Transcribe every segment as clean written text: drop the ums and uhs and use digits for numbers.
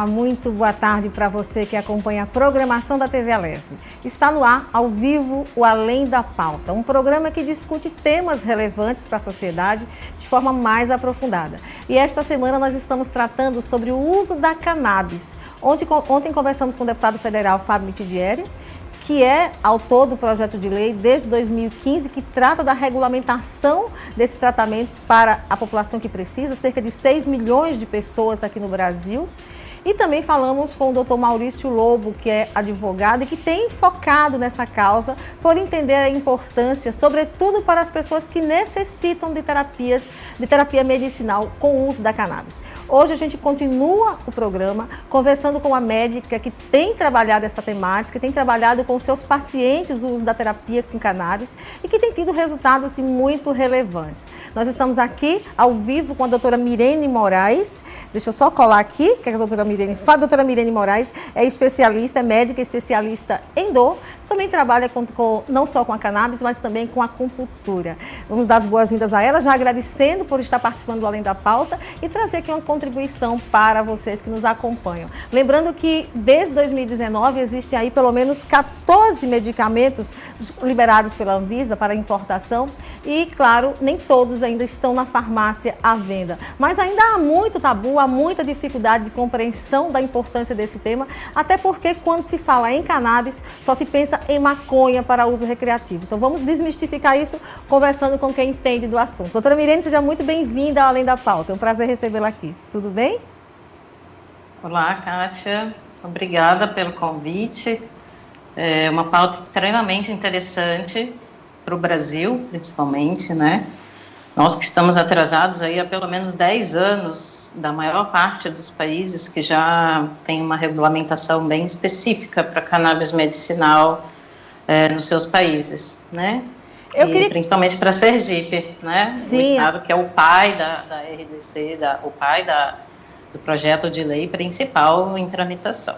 Muito boa tarde para você que acompanha a programação da TV Alesse. Está no ar, ao vivo, o Além da Pauta, um programa que discute temas relevantes para a sociedade de forma mais aprofundada. E esta semana nós estamos tratando sobre o uso da cannabis. Ontem conversamos com o deputado federal Fábio Mitidieri, que é autor do projeto de lei desde 2015, que trata da regulamentação desse tratamento para a população que precisa, cerca de 6 milhões de pessoas aqui no Brasil. E também falamos com o Dr. Maurício Lobo, que é advogado e que tem focado nessa causa por entender a importância, sobretudo para as pessoas que necessitam de terapia medicinal com o uso da cannabis. Hoje a gente continua o programa conversando com uma médica que tem trabalhado essa temática, tem trabalhado com seus pacientes o uso da terapia com cannabis e que tem tido resultados assim, muito relevantes. Nós estamos aqui ao vivo com a doutora Mirene Moraes. Deixa eu só colar aqui, que a doutora Doutora Mirene Moraes é especialista, é médica, especialista em dor, também trabalha não só com a cannabis, mas também com a acupuntura. Vamos dar as boas-vindas a ela, já agradecendo por estar participando do Além da Pauta e trazer aqui uma contribuição para vocês que nos acompanham. Lembrando que desde 2019 existem aí pelo menos 14 medicamentos liberados pela Anvisa para importação e, claro, nem todos ainda estão na farmácia à venda. Mas ainda há muito tabu, há muita dificuldade de compreensão da importância desse tema, até porque quando se fala em cannabis, só se pensa em maconha para uso recreativo. Então vamos desmistificar isso conversando com quem entende do assunto. Doutora Mirene, seja muito bem-vinda ao Além da Pauta. É um prazer recebê-la aqui. Tudo bem? Olá, Kátia. Obrigada pelo convite. É uma pauta extremamente interessante para o Brasil, principalmente, né? Nós que estamos atrasados aí há pelo menos 10 anos da maior parte dos países que já tem uma regulamentação bem específica para cannabis medicinal nos seus países, né? Principalmente para Sergipe, né? Sim. O estado que é o pai da RDC, do projeto de lei principal em tramitação.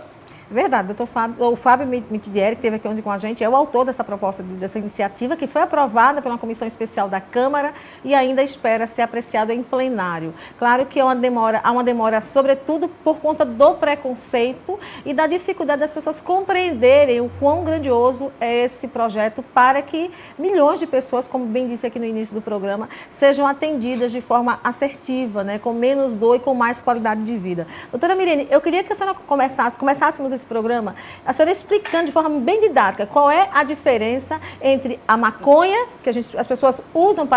Verdade, o Fábio Mitidieri, que esteve aqui ontem com a gente, é o autor dessa proposta, dessa iniciativa, que foi aprovada pela Comissão Especial da Câmara e ainda espera ser apreciado em plenário. Claro que há uma demora sobretudo por conta do preconceito e da dificuldade das pessoas compreenderem o quão grandioso é esse projeto para que milhões de pessoas, como bem disse aqui no início do programa, sejam atendidas de forma assertiva, né, com menos dor e com mais qualidade de vida. Doutora Mirene, eu queria que a senhora começássemos esse programa, a senhora explicando de forma bem didática qual é a diferença entre a maconha, que as pessoas usam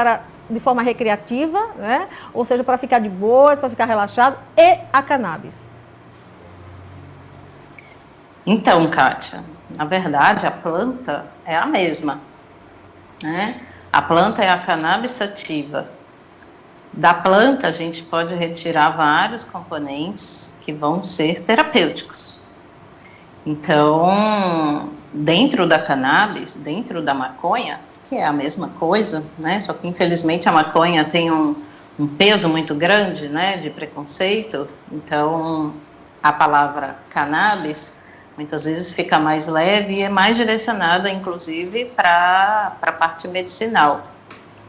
de forma recreativa, né? Ou seja, para ficar de boas, para ficar relaxado, e a cannabis. Então, Kátia, na verdade, a planta é a mesma, né? A planta é a cannabis sativa. Da planta, a gente pode retirar vários componentes que vão ser terapêuticos. Então, dentro da cannabis, dentro da maconha, que é a mesma coisa, né? Só que infelizmente a maconha tem um peso muito grande, né, de preconceito. Então, a palavra cannabis muitas vezes fica mais leve e é mais direcionada, inclusive, para a parte medicinal.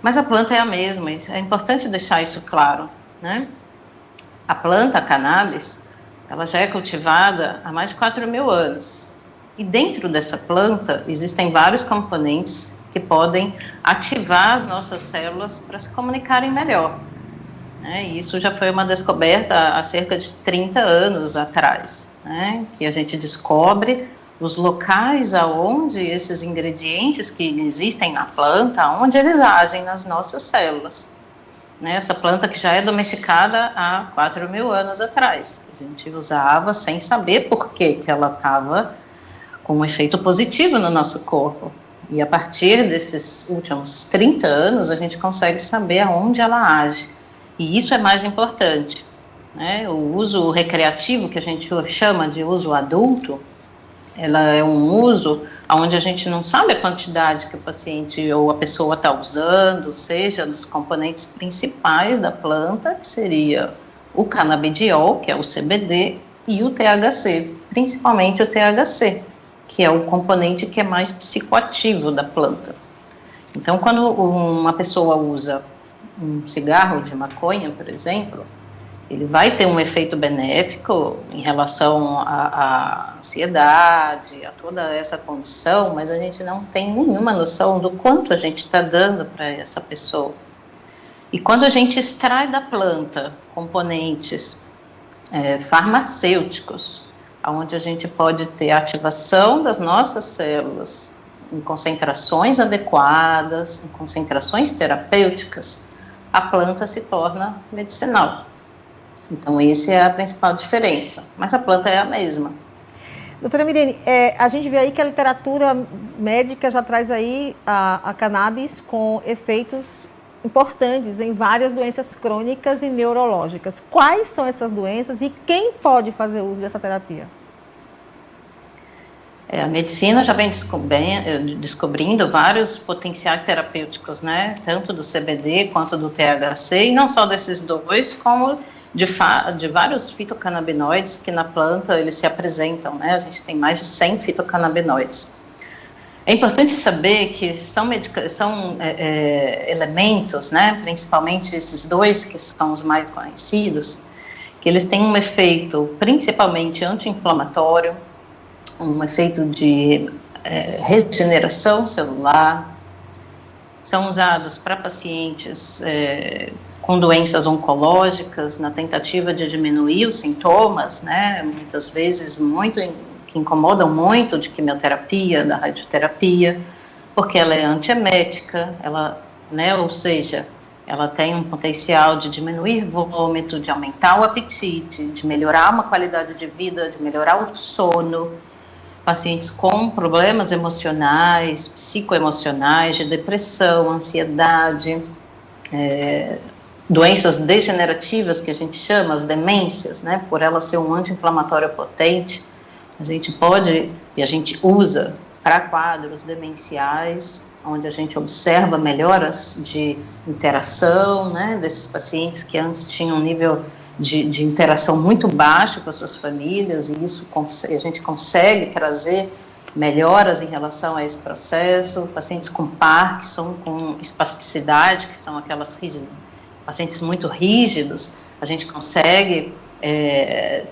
Mas a planta é a mesma, é importante deixar isso claro, né? A planta, a cannabis, ela já é cultivada há mais de 4.000 anos. E dentro dessa planta existem vários componentes que podem ativar as nossas células para se comunicarem melhor. E isso já foi uma descoberta há cerca de 30 anos atrás, né? Que a gente descobre os locais aonde esses ingredientes que existem na planta, onde eles agem nas nossas células. Essa planta que já é domesticada há 4.000 anos atrás. A gente usava sem saber por que ela estava com um efeito positivo no nosso corpo. E a partir desses últimos 30 anos, a gente consegue saber aonde ela age. E isso é mais importante, né? O uso recreativo, que a gente chama de uso adulto, ela é um uso onde a gente não sabe a quantidade que o paciente ou a pessoa está usando, seja dos componentes principais da planta, que seria o canabidiol, que é o CBD, e o THC, principalmente o THC, que é o componente que é mais psicoativo da planta. Então, quando uma pessoa usa um cigarro de maconha, por exemplo, ele vai ter um efeito benéfico em relação à ansiedade, a toda essa condição, mas a gente não tem nenhuma noção do quanto a gente está dando para essa pessoa. E quando a gente extrai da planta componentes farmacêuticos, onde a gente pode ter a ativação das nossas células em concentrações adequadas, em concentrações terapêuticas, a planta se torna medicinal. Então, essa é a principal diferença, mas a planta é a mesma. Doutora Mirene, a gente vê aí que a literatura médica já traz aí a cannabis com efeitos importantes em várias doenças crônicas e neurológicas. Quais são essas doenças e quem pode fazer uso dessa terapia? A medicina já vem descobrindo vários potenciais terapêuticos, né? Tanto do CBD quanto do THC, e não só desses dois, como de vários fitocannabinoides que na planta eles se apresentam, né? A gente tem mais de 100 fitocannabinoides. É importante saber que são elementos, né? Principalmente esses dois que são os mais conhecidos, que eles têm um efeito principalmente anti-inflamatório, um efeito de regeneração celular, são usados para pacientes com doenças oncológicas, na tentativa de diminuir os sintomas, né, muitas vezes que incomodam muito, de quimioterapia, da radioterapia, porque ela é antiemética, ou seja, ela tem um potencial de diminuir vômito, de aumentar o apetite, de melhorar uma qualidade de vida, de melhorar o sono. Pacientes com problemas emocionais, psicoemocionais, de depressão, ansiedade, doenças degenerativas que a gente chama, as demências, né, por ela ser um anti-inflamatório potente, a gente pode e a gente usa para quadros demenciais, onde a gente observa melhoras de interação, né, desses pacientes que antes tinham um nível de interação muito baixo com as suas famílias, e isso a gente consegue trazer melhoras em relação a esse processo. Pacientes com Parkinson, com espasticidade, que são aquelas pacientes muito rígidos, a gente consegue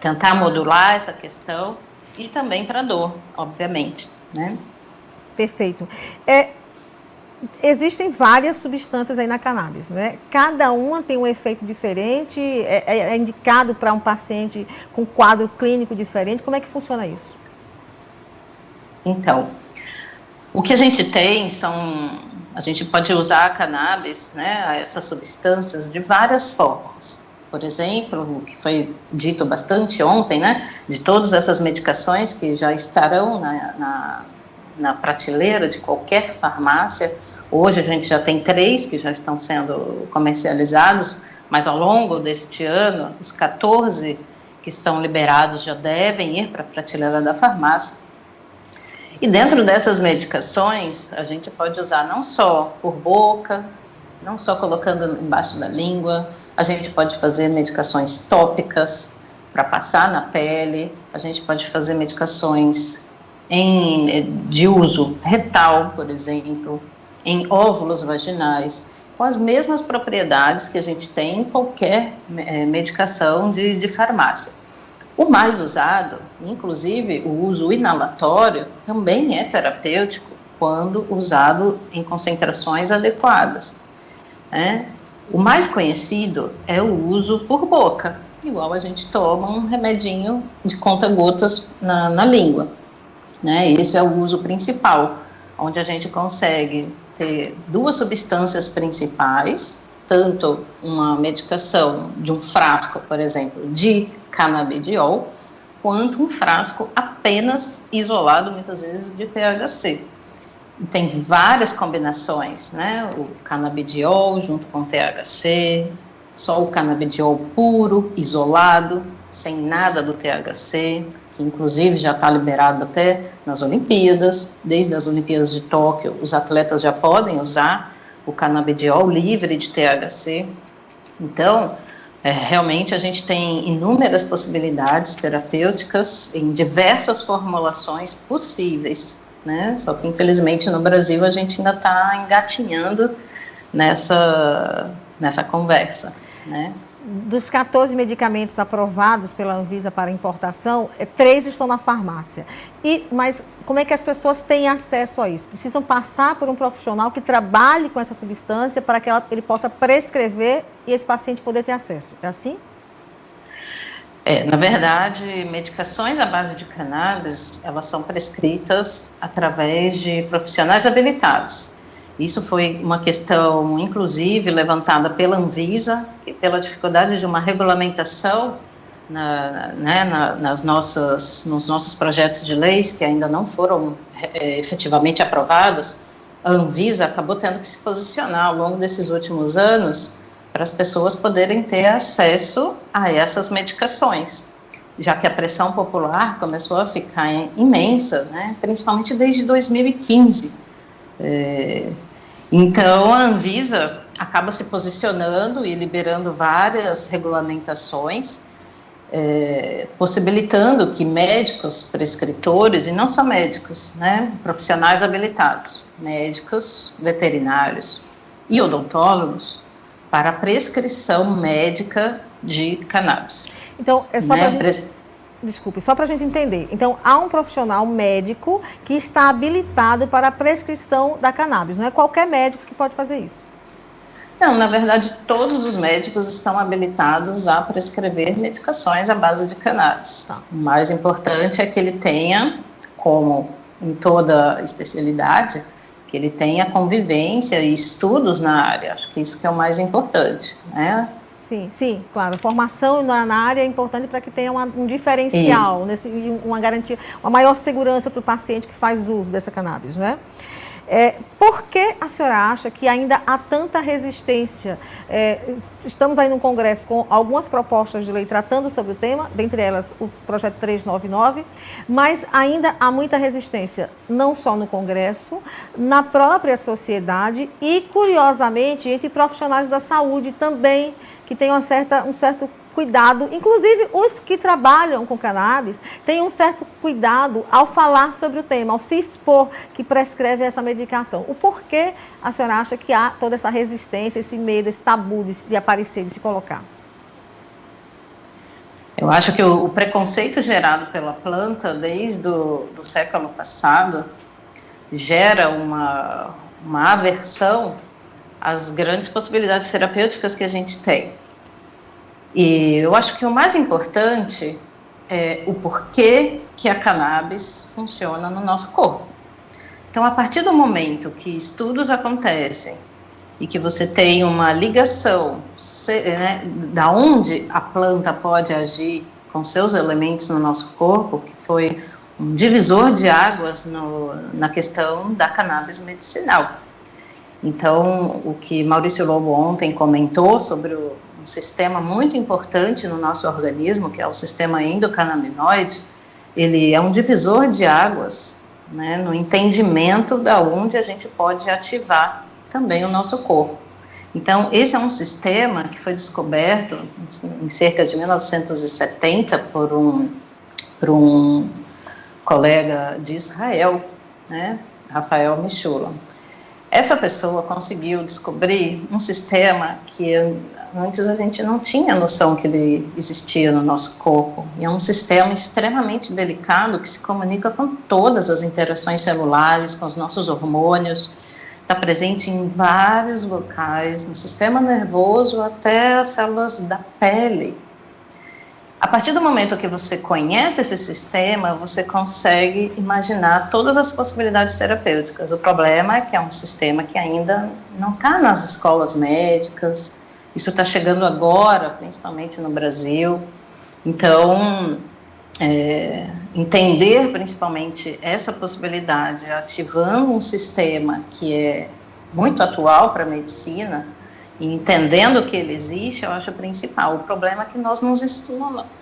tentar modular essa questão, e também para dor, obviamente, né? Perfeito. Existem várias substâncias aí na cannabis, né? Cada uma tem um efeito diferente, é indicado para um paciente com quadro clínico diferente. Como é que funciona isso? Então, o que a gente tem a gente pode usar a cannabis, né, essas substâncias de várias formas. Por exemplo, o que foi dito bastante ontem, né, de todas essas medicações que já estarão na prateleira de qualquer farmácia. Hoje a gente já tem 3 que já estão sendo comercializados, mas ao longo deste ano, os 14 que estão liberados já devem ir para a prateleira da farmácia. E dentro dessas medicações, a gente pode usar não só por boca, não só colocando embaixo da língua, a gente pode fazer medicações tópicas para passar na pele, a gente pode fazer medicações de uso retal, por exemplo, em óvulos vaginais, com as mesmas propriedades que a gente tem em qualquer medicação de farmácia. O mais usado, inclusive o uso inalatório, também é terapêutico quando usado em concentrações adequadas, né? O mais conhecido é o uso por boca, igual a gente toma um remedinho de conta-gotas na língua, né? Esse é o uso principal, onde a gente consegue ter 2 substâncias principais, tanto uma medicação de um frasco, por exemplo, de canabidiol, quanto um frasco apenas isolado, muitas vezes, de THC. E tem várias combinações, né? O canabidiol junto com THC, só o canabidiol puro, isolado, sem nada do THC, que inclusive já está liberado até nas Olimpíadas. Desde as Olimpíadas de Tóquio, os atletas já podem usar o canabidiol livre de THC. Então, realmente a gente tem inúmeras possibilidades terapêuticas em diversas formulações possíveis, né? Só que infelizmente no Brasil a gente ainda está engatinhando nessa conversa, né? Dos 14 medicamentos aprovados pela Anvisa para importação, 3 estão na farmácia. Mas como é que as pessoas têm acesso a isso? Precisam passar por um profissional que trabalhe com essa substância para que ele possa prescrever e esse paciente poder ter acesso. É assim? Na verdade, medicações à base de cannabis, elas são prescritas através de profissionais habilitados. Isso foi uma questão, inclusive, levantada pela Anvisa, que pela dificuldade de uma regulamentação nos nossos projetos de leis, que ainda não foram efetivamente aprovados, a Anvisa acabou tendo que se posicionar ao longo desses últimos anos para as pessoas poderem ter acesso a essas medicações, já que a pressão popular começou a ficar imensa, né, principalmente desde 2015. Então, a Anvisa acaba se posicionando e liberando várias regulamentações, possibilitando que médicos prescritores, e não só médicos, né, profissionais habilitados, médicos, veterinários e odontólogos, para a prescrição médica de cannabis. Então, é só Desculpe, só para a gente entender. Então, há um profissional médico que está habilitado para a prescrição da cannabis. Não é qualquer médico que pode fazer isso. Não, na verdade, todos os médicos estão habilitados a prescrever medicações à base de cannabis. Tá. O mais importante é que ele tenha, como em toda especialidade, que ele tenha convivência e estudos na área. Acho que isso que é o mais importante, né? Sim, claro. Formação na área é importante para que tenha um diferencial, uma garantia, uma maior segurança para o paciente que faz uso dessa cannabis, não é? Por que a senhora acha que ainda há tanta resistência? Estamos aí no Congresso com algumas propostas de lei tratando sobre o tema, dentre elas o projeto 399, mas ainda há muita resistência, não só no Congresso, na própria sociedade e, curiosamente, entre profissionais da saúde também, que tem um certo cuidado, inclusive os que trabalham com cannabis têm um certo cuidado ao falar sobre o tema, ao se expor que prescreve essa medicação. O porquê a senhora acha que há toda essa resistência, esse medo, esse tabu de aparecer, de se colocar? Eu acho que o preconceito gerado pela planta desde o século passado gera uma aversão às grandes possibilidades terapêuticas que a gente tem. E eu acho que o mais importante é o porquê que a cannabis funciona no nosso corpo. Então, a partir do momento que estudos acontecem e que você tem uma ligação, da onde a planta pode agir com seus elementos no nosso corpo, que foi um divisor de águas na questão da cannabis medicinal. Então, o que Maurício Lobo ontem comentou sobre um sistema muito importante no nosso organismo, que é o sistema endocannabinoide, ele é um divisor de águas, né, no entendimento da onde a gente pode ativar também o nosso corpo. Então, esse é um sistema que foi descoberto em cerca de 1970 por um colega de Israel, né, Rafael Mishulam. Essa pessoa conseguiu descobrir um sistema que antes a gente não tinha noção que ele existia no nosso corpo. E é um sistema extremamente delicado que se comunica com todas as interações celulares, com os nossos hormônios. Está presente em vários locais, no sistema nervoso até as células da pele. A partir do momento que você conhece esse sistema, você consegue imaginar todas as possibilidades terapêuticas. O problema é que é um sistema que ainda não está nas escolas médicas. Isso está chegando agora, principalmente no Brasil. Então, entender principalmente essa possibilidade, ativando um sistema que é muito atual para a medicina, e entendendo que ele existe, eu acho o principal. O problema é que a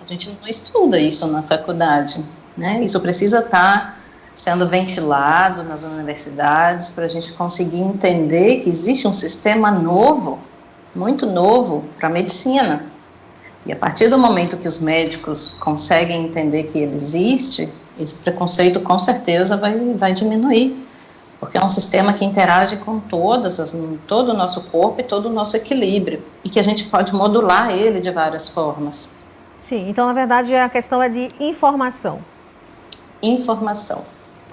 gente não estuda isso na faculdade, né? Isso precisa estar sendo ventilado nas universidades para a gente conseguir entender que existe um sistema novo, muito novo, para a medicina. E a partir do momento que os médicos conseguem entender que ele existe, esse preconceito com certeza vai diminuir, porque é um sistema que interage com todo o nosso corpo e todo o nosso equilíbrio, e que a gente pode modular ele de várias formas. Sim, então na verdade a questão é de informação. Informação.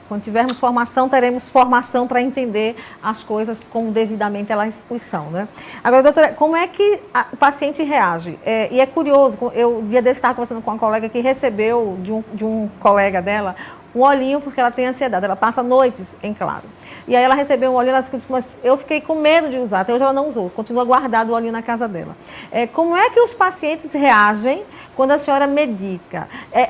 Quando tivermos formação, teremos formação para entender as coisas como devidamente elas são, né? Agora, doutora, como é que o paciente reage? E é curioso, eu dia desse estava conversando com uma colega que recebeu de um colega dela um olhinho, porque ela tem ansiedade, ela passa noites em claro. E aí ela recebeu um olhinho, ela disse, mas eu fiquei com medo de usar, até hoje ela não usou, continua guardado o olhinho na casa dela. Como é que os pacientes reagem quando a senhora medica?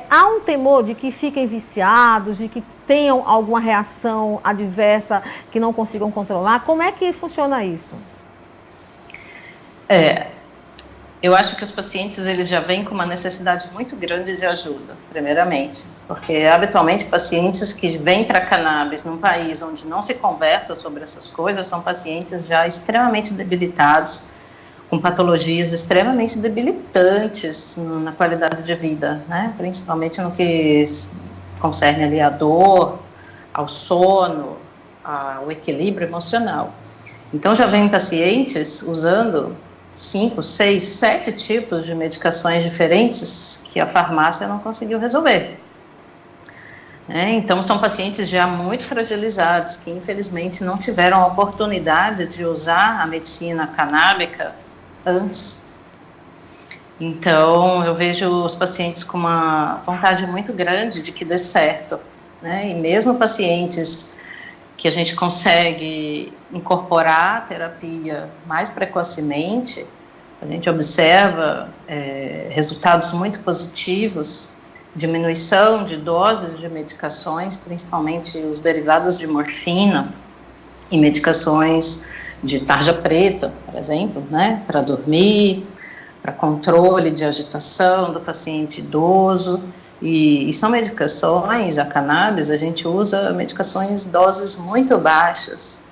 Há um temor de que fiquem viciados, de que tenham alguma reação adversa que não consigam controlar? Como é que funciona isso? Eu acho que os pacientes eles já vêm com uma necessidade muito grande de ajuda, primeiramente, porque habitualmente pacientes que vêm para a cannabis num país onde não se conversa sobre essas coisas são pacientes já extremamente debilitados, com patologias extremamente debilitantes na qualidade de vida, né? Principalmente no que concerne ali a dor, ao sono, ao equilíbrio emocional. Então já vem pacientes usando 5, 6, 7 tipos de medicações diferentes que a farmácia não conseguiu resolver. Então são pacientes já muito fragilizados, que infelizmente não tiveram a oportunidade de usar a medicina canábica antes. Então eu vejo os pacientes com uma vontade muito grande de que dê certo, e mesmo pacientes que a gente consegue incorporar a terapia mais precocemente, a gente observa resultados muito positivos, diminuição de doses de medicações, principalmente os derivados de morfina e medicações de tarja preta, por exemplo, para dormir, para controle de agitação do paciente idoso. E são medicações, a cannabis, a gente usa medicações doses muito baixas.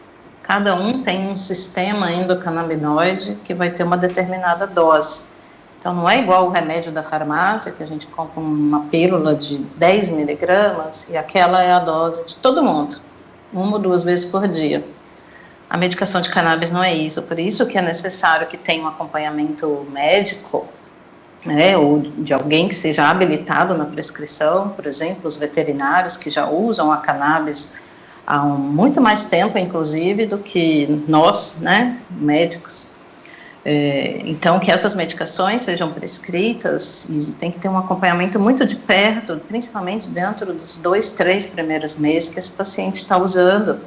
Cada um tem um sistema endocannabinoide que vai ter uma determinada dose. Então não é igual o remédio da farmácia, que a gente compra uma pílula de 10 miligramas e aquela é a dose de todo mundo, 1 ou 2 vezes por dia. A medicação de cannabis não é isso, por isso que é necessário que tenha um acompanhamento médico, ou de alguém que seja habilitado na prescrição, por exemplo, os veterinários que já usam a cannabis há muito mais tempo, inclusive, do que nós, médicos. Então, que essas medicações sejam prescritas e tem que ter um acompanhamento muito de perto, principalmente dentro dos 2, 3 primeiros meses que esse paciente está usando,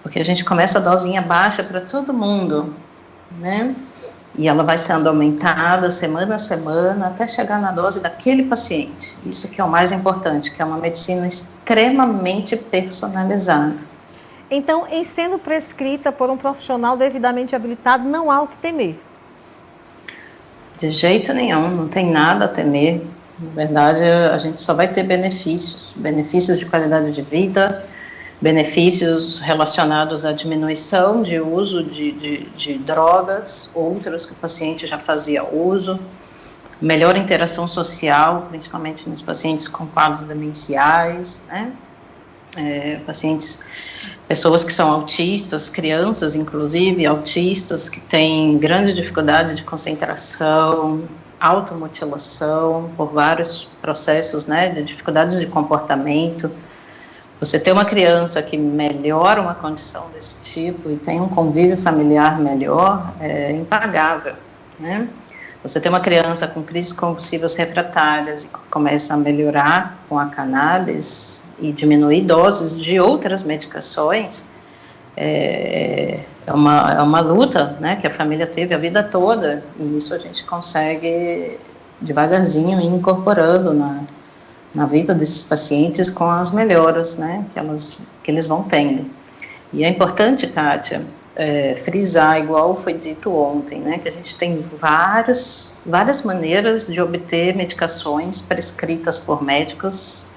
porque a gente começa a dosinha baixa para todo mundo, e ela vai sendo aumentada semana a semana até chegar na dose daquele paciente. Isso que é o mais importante, que é uma medicina extremamente personalizada. Então, em sendo prescrita por um profissional devidamente habilitado, não há o que temer? De jeito nenhum, não tem nada a temer. Na verdade, a gente só vai ter benefícios de qualidade de vida, benefícios relacionados à diminuição de uso de drogas, outras que o paciente já fazia uso, melhor interação social, principalmente nos pacientes com quadros demenciais, pessoas que são autistas, crianças inclusive autistas, que têm grande dificuldade de concentração, automutilação, por vários processos, de dificuldades de comportamento. Você ter uma criança que melhora uma condição desse tipo e tem um convívio familiar melhor é impagável, Você ter uma criança com crises convulsivas refratárias e começa a melhorar com a cannabis e diminuir doses de outras medicações é uma luta, que a família teve a vida toda, e isso a gente consegue devagarzinho ir incorporando na vida desses pacientes com as melhoras, que eles vão tendo. E é importante, Kátia, frisar, igual foi dito ontem, que a gente tem várias maneiras de obter medicações prescritas por médicos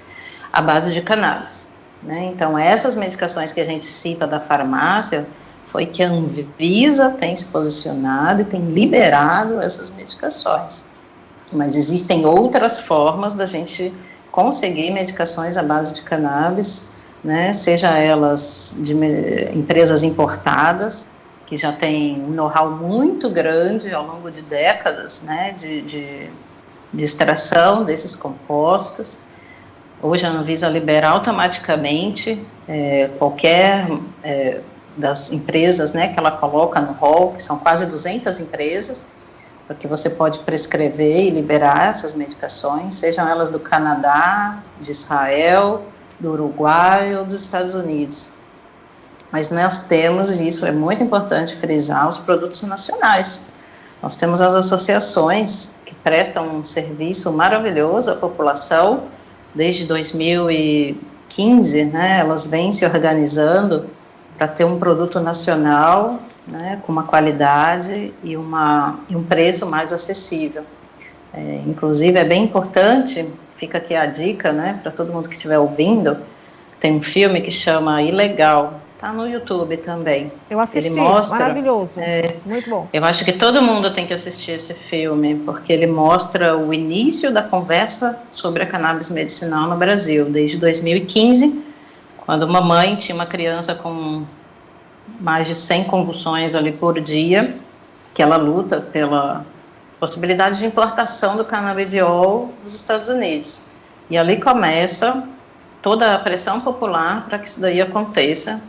à base de cannabis. Então, essas medicações que a gente cita da farmácia, foi que a Anvisa tem se posicionado e tem liberado essas medicações. Mas existem outras formas da gente conseguir medicações à base de cannabis né, seja elas de empresas importadas, que já têm um know-how muito grande ao longo de décadas, né, de extração desses compostos. Hoje a Anvisa libera automaticamente qualquer das empresas, né, que ela coloca no rol, que são quase 200 empresas, porque você pode prescrever e liberar essas medicações, sejam elas do Canadá, de Israel, do Uruguai ou dos Estados Unidos. Mas nós temos, e isso é muito importante frisar, os produtos nacionais. Nós temos as associações que prestam um serviço maravilhoso à população. Desde 2015, né, elas vêm se organizando para ter um produto nacional, né, com uma qualidade e um preço mais acessível. Inclusive, é bem importante, fica aqui a dica, né, para todo mundo que estiver ouvindo, tem um filme que chama Ilegal, está no YouTube também. Eu assisti, ele mostra, maravilhoso, muito bom. Eu acho que todo mundo tem que assistir esse filme, porque ele mostra o início da conversa sobre a cannabis medicinal no Brasil, desde 2015, quando uma mãe tinha uma criança com mais de 100 convulsões ali por dia, que ela luta pela possibilidade de importação do canabidiol dos Estados Unidos. E ali começa toda a pressão popular para que isso daí aconteça,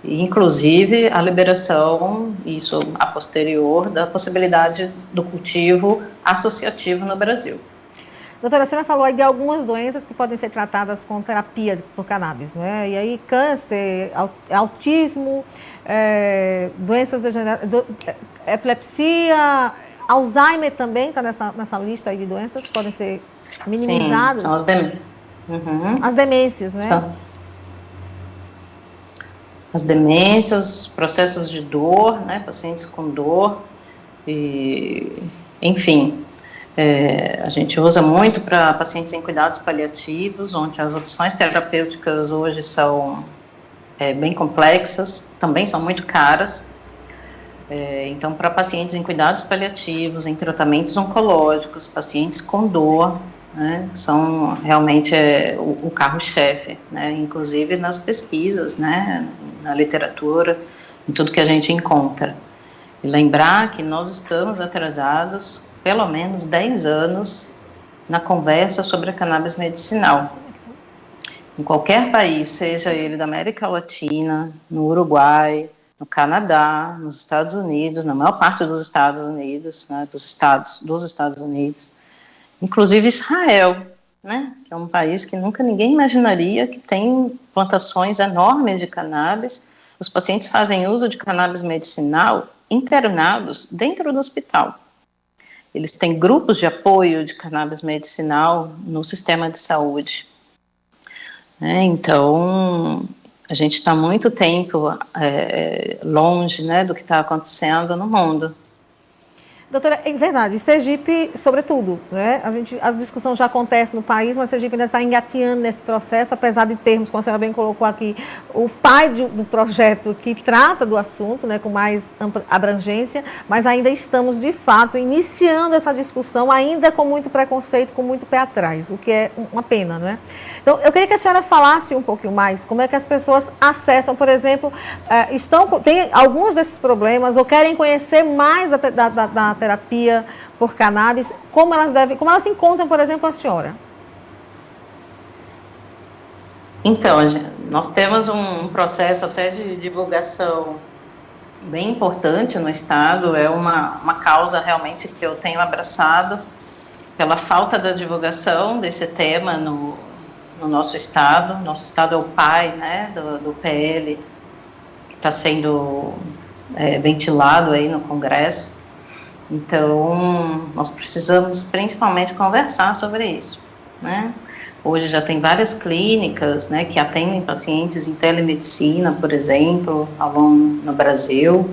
e inclusive a liberação, isso a posterior, da possibilidade do cultivo associativo no Brasil. Doutora, a senhora falou aí de algumas doenças que podem ser tratadas com terapia por cannabis, né? E aí câncer, autismo, doenças degenerativas, epilepsia, Alzheimer também está nessa lista aí de doenças que podem ser minimizadas. Sim, são as demências, né? As demências, processos de dor, né? Pacientes com dor, e, enfim, a gente usa muito para pacientes em cuidados paliativos, onde as opções terapêuticas hoje são bem complexas, também são muito caras. Então, para pacientes em cuidados paliativos, em tratamentos oncológicos, pacientes com dor, né, são realmente o carro-chefe, né, inclusive nas pesquisas, né, na literatura, em tudo que a gente encontra. E lembrar que nós estamos atrasados pelo menos 10 anos na conversa sobre a cannabis medicinal. Em qualquer país, seja ele da América Latina, no Uruguai, no Canadá, nos Estados Unidos, na maior parte dos Estados Unidos, né, dos Estados Unidos, inclusive Israel, né, que é um país que nunca ninguém imaginaria que tem plantações enormes de cannabis. Os pacientes fazem uso de cannabis medicinal internados dentro do hospital. Eles têm grupos de apoio de cannabis medicinal no sistema de saúde. Então, a gente está muito tempo longe, né, do que está acontecendo no mundo. Doutora, é verdade, Sergipe, sobretudo, né? A discussão já acontece no país, mas Sergipe ainda está engateando nesse processo, apesar de termos, como a senhora bem colocou aqui, o pai do projeto que trata do assunto, né, com mais abrangência, mas ainda estamos, de fato, iniciando essa discussão, ainda com muito preconceito, com muito pé atrás, o que é uma pena, não é? Então, eu queria que a senhora falasse um pouquinho mais como é que as pessoas acessam, por exemplo, tem alguns desses problemas ou querem conhecer mais da terapia por cannabis, como elas encontram, por exemplo, a senhora? Então, nós temos um processo até de divulgação bem importante no estado, é uma causa realmente que eu tenho abraçado pela falta da divulgação desse tema no nosso estado. Nosso estado é o pai, né, do PL, que está sendo ventilado aí no Congresso. Então, nós precisamos principalmente conversar sobre isso, né? Hoje já tem várias clínicas, né, que atendem pacientes em telemedicina, por exemplo, no Brasil.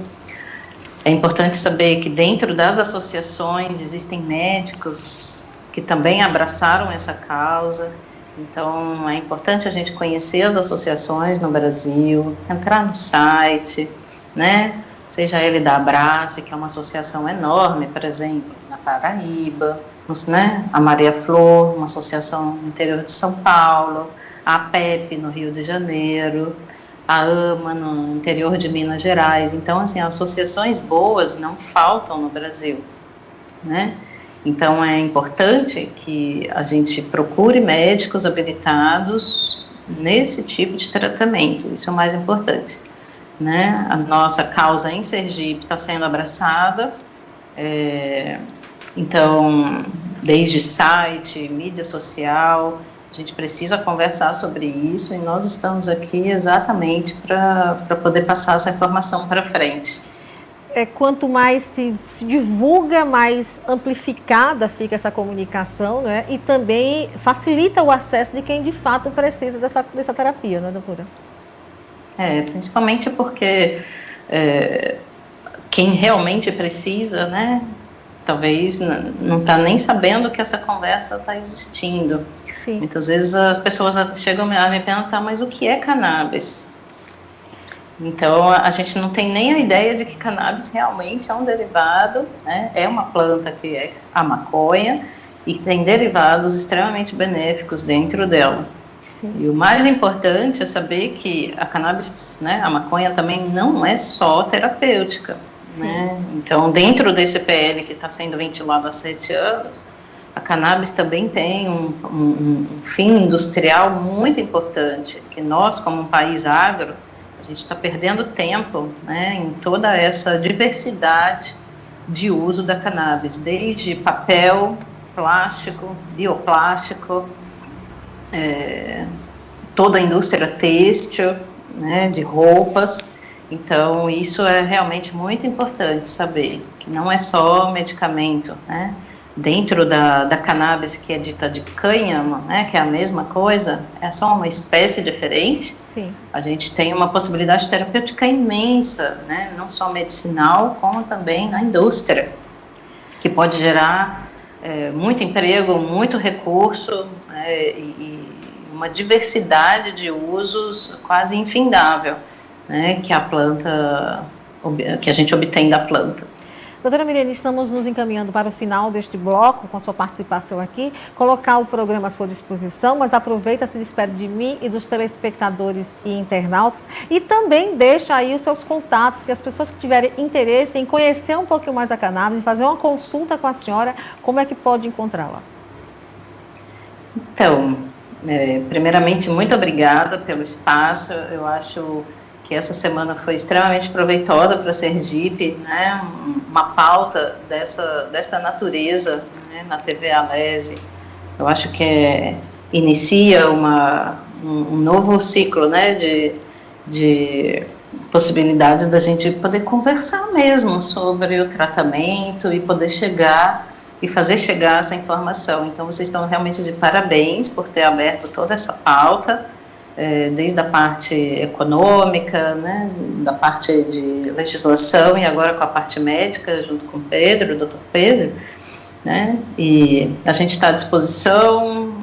É importante saber que dentro das associações existem médicos que também abraçaram essa causa. Então, é importante a gente conhecer as associações no Brasil, entrar no site, né? Seja ele da Abrace, que é uma associação enorme, por exemplo, na Paraíba, né? A Maria Flor, uma associação no interior de São Paulo, a APEP no Rio de Janeiro, a AMA no interior de Minas Gerais. Então, assim, associações boas não faltam no Brasil, né? Então, é importante que a gente procure médicos habilitados nesse tipo de tratamento, isso é o mais importante, né? A nossa causa em Sergipe está sendo abraçada, então, desde site, mídia social, a gente precisa conversar sobre isso e nós estamos aqui exatamente para poder passar essa informação para frente. Quanto mais se divulga, mais amplificada fica essa comunicação, né? E também facilita o acesso de quem de fato precisa dessa terapia, né, doutora? Principalmente porque quem realmente precisa, né, talvez não está nem sabendo que essa conversa está existindo. Sim. Muitas vezes as pessoas chegam a me perguntar, mas o que é cannabis? Então, a gente não tem nem a ideia de que cannabis realmente é um derivado, né? É uma planta que é a maconha e tem derivados extremamente benéficos dentro dela. Sim. E o mais importante é saber que a cannabis, né, a maconha também não é só terapêutica, né? Então, dentro desse PL que está sendo ventilado há 7 anos, a cannabis também tem um fim industrial muito importante, que nós, como um país agro, a gente está perdendo tempo, né, em toda essa diversidade de uso da cannabis, desde papel, plástico, bioplástico, toda a indústria têxtil, né, de roupas. Então, isso é realmente muito importante saber, que não é só medicamento, né? Dentro da cannabis, que é dita de cânhamo, né, que é a mesma coisa, é só uma espécie diferente. Sim. A gente tem uma possibilidade terapêutica imensa, né, não só medicinal, como também na indústria, que pode gerar muito emprego, muito recurso, e uma diversidade de usos quase infindável, né, que a gente obtém da planta. Doutora Mirene, estamos nos encaminhando para o final deste bloco, com a sua participação aqui, colocar o programa à sua disposição, mas aproveita, se despede de mim e dos telespectadores e internautas e também deixa aí os seus contatos, que as pessoas que tiverem interesse em conhecer um pouquinho mais a cannabis, fazer uma consulta com a senhora, como é que pode encontrá-la? Então, primeiramente, muito obrigada pelo espaço. Eu acho que essa semana foi extremamente proveitosa para Sergipe, né? Uma pauta dessa natureza, né? Na TV Alesi. Eu acho que inicia um novo ciclo, né? De possibilidades da gente poder conversar mesmo sobre o tratamento e poder chegar e fazer chegar essa informação. Então, vocês estão realmente de parabéns por ter aberto toda essa pauta, desde a parte econômica, né, da parte de legislação e agora com a parte médica, junto com o Pedro, o doutor Pedro, né, e a gente está à disposição,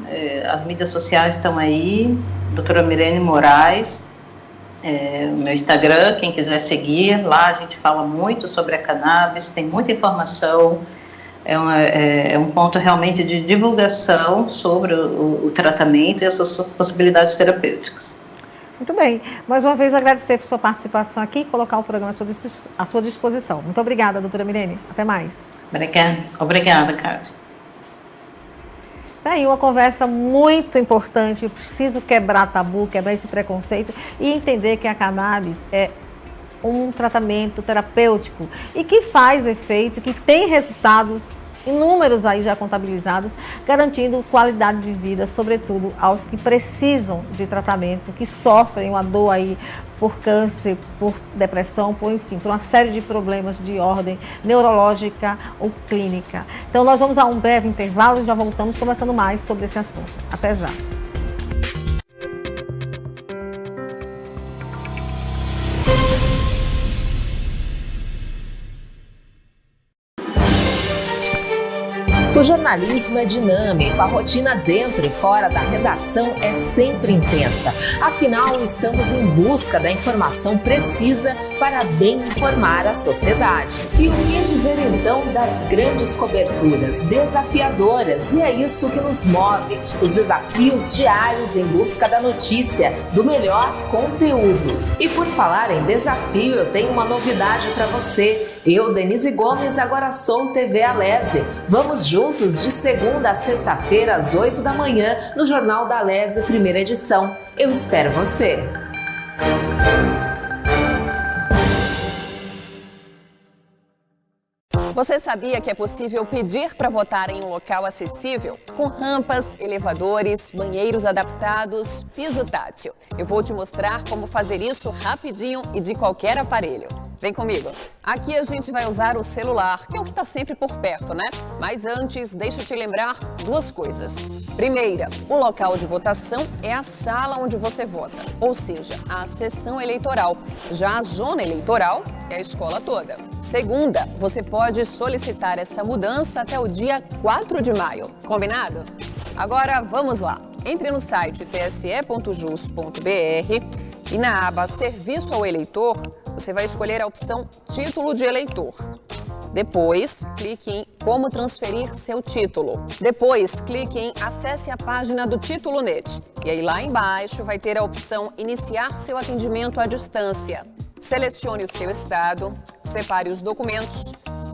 as mídias sociais estão aí, doutora Mirene Moraes, o meu Instagram, quem quiser seguir, lá a gente fala muito sobre a cannabis, tem muita informação, é um ponto realmente de divulgação sobre o tratamento e as suas possibilidades terapêuticas. Muito bem. Mais uma vez, agradecer por sua participação aqui e colocar o programa à sua disposição. Muito obrigada, doutora Mirene. Até mais. Obrigada, Cátia. Tá aí uma conversa muito importante. Eu preciso quebrar tabu, quebrar esse preconceito e entender que a cannabis é um tratamento terapêutico e que faz efeito, que tem resultados inúmeros aí já contabilizados, garantindo qualidade de vida, sobretudo aos que precisam de tratamento, que sofrem uma dor aí por câncer, por depressão, por uma série de problemas de ordem neurológica ou clínica. Então nós vamos a um breve intervalo e já voltamos conversando mais sobre esse assunto. Até já. O jornalismo é dinâmico, a rotina dentro e fora da redação é sempre intensa. Afinal, estamos em busca da informação precisa para bem informar a sociedade. E o que dizer então das grandes coberturas desafiadoras? E é isso que nos move, os desafios diários em busca da notícia, do melhor conteúdo. E por falar em desafio, eu tenho uma novidade para você. Eu, Denise Gomes, agora sou TV Alese. Vamos juntos de segunda a sexta-feira às 8 da manhã no Jornal da Alese, primeira edição. Eu espero você. Você sabia que é possível pedir para votar em um local acessível? Com rampas, elevadores, banheiros adaptados, piso tátil. Eu vou te mostrar como fazer isso rapidinho e de qualquer aparelho. Vem comigo. Aqui a gente vai usar o celular, que é o que está sempre por perto, né? Mas antes, deixa eu te lembrar duas coisas. Primeira, o local de votação é a sala onde você vota, ou seja, a sessão eleitoral. Já a zona eleitoral é a escola toda. Segunda, você pode solicitar essa mudança até o dia 4 de maio. Combinado? Agora vamos lá. Entre no site tse.jus.br e na aba Serviço ao Eleitor, você vai escolher a opção Título de Eleitor. Depois, clique em Como transferir seu título. Depois, clique em Acesse a página do Título Net. E aí lá embaixo vai ter a opção Iniciar seu atendimento à distância. Selecione o seu estado, separe os documentos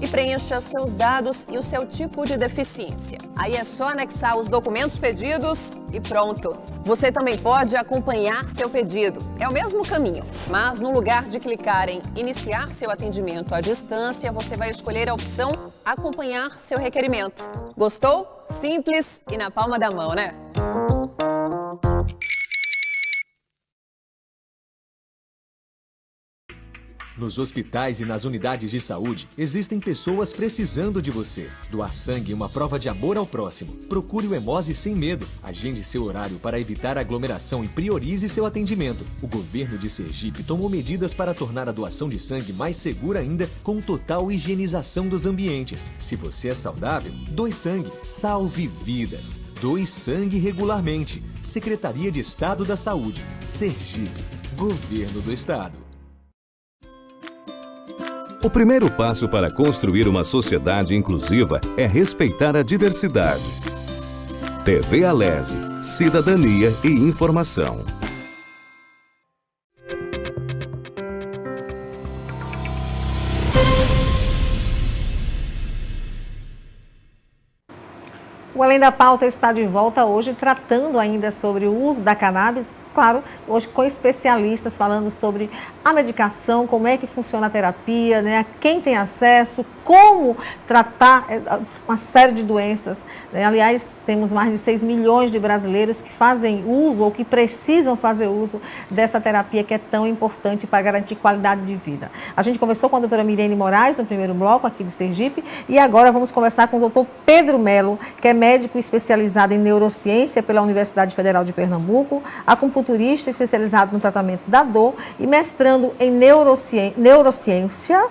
e preencha seus dados e o seu tipo de deficiência. Aí é só anexar os documentos pedidos e pronto. Você também pode acompanhar seu pedido. É o mesmo caminho, mas no lugar de clicar em Iniciar seu atendimento à distância, você vai escolher a opção Acompanhar seu requerimento. Gostou? Simples e na palma da mão, né? Nos hospitais e nas unidades de saúde, existem pessoas precisando de você. Doar sangue é uma prova de amor ao próximo. Procure o Hemose sem medo. Agende seu horário para evitar aglomeração e priorize seu atendimento. O governo de Sergipe tomou medidas para tornar a doação de sangue mais segura ainda, com total higienização dos ambientes. Se você é saudável, doe sangue. Salve vidas. Doe sangue regularmente. Secretaria de Estado da Saúde. Sergipe. Governo do Estado. O primeiro passo para construir uma sociedade inclusiva é respeitar a diversidade. TV Alese, cidadania e informação. O Além da Pauta está de volta hoje, tratando ainda sobre o uso da cannabis, claro, hoje com especialistas falando sobre a medicação, como é que funciona a terapia, né, a quem tem acesso, como tratar uma série de doenças. Né? Aliás, temos mais de 6 milhões de brasileiros que fazem uso ou que precisam fazer uso dessa terapia que é tão importante para garantir qualidade de vida. A gente conversou com a doutora Mirene Moraes no primeiro bloco aqui de Sergipe e agora vamos conversar com o doutor Pedro Melo, que é médico especializado em neurociência pela Universidade Federal de Pernambuco, acupunturista especializado no tratamento da dor e mestrando em neurociência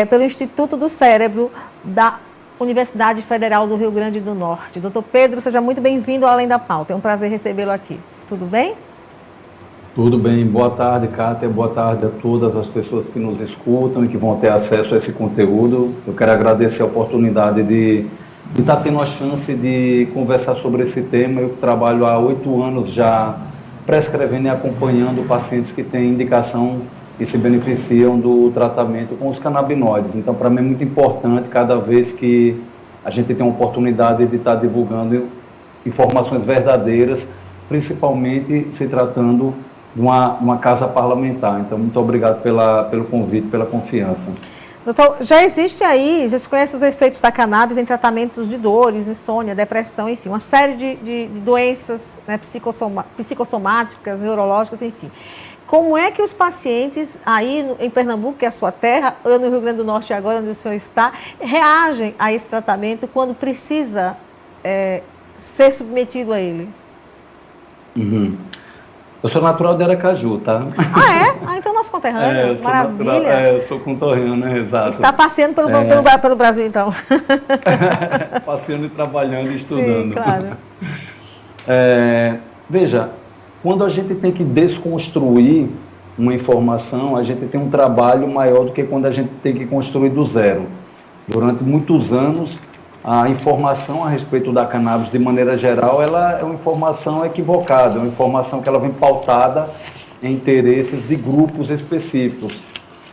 pelo Instituto do Cérebro da Universidade Federal do Rio Grande do Norte. Doutor Pedro, seja muito bem-vindo ao Além da Pauta. É um prazer recebê-lo aqui. Tudo bem? Tudo bem. Boa tarde, Kátia. Boa tarde a todas as pessoas que nos escutam e que vão ter acesso a esse conteúdo. Eu quero agradecer a oportunidade de estar tendo a chance de conversar sobre esse tema. Eu trabalho há 8 anos já prescrevendo e acompanhando pacientes que têm indicação e se beneficiam do tratamento com os canabinoides. Então, para mim é muito importante cada vez que a gente tem a oportunidade de estar divulgando informações verdadeiras, principalmente se tratando de uma casa parlamentar. Então, muito obrigado pelo convite, pela confiança. Doutor, já existe aí, já se conhece os efeitos da cannabis em tratamentos de dores, insônia, depressão, enfim, uma série de doenças, né, psicossomáticas, neurológicas, enfim. Como é que os pacientes aí em Pernambuco, que é a sua terra, ou no Rio Grande do Norte agora, onde o senhor está, reagem a esse tratamento quando precisa ser submetido a ele? Uhum. Eu sou natural de Aracaju, tá? Ah, é? Ah, então nosso conterrâneo. Maravilha. Eu sou conterrâneo, né? Exato. Está passeando pelo Brasil, então. Passeando e trabalhando e estudando. Sim, claro. Veja, quando a gente tem que desconstruir uma informação, a gente tem um trabalho maior do que quando a gente tem que construir do zero. Durante muitos anos, a informação a respeito da cannabis, de maneira geral, ela é uma informação equivocada, é uma informação que ela vem pautada em interesses de grupos específicos,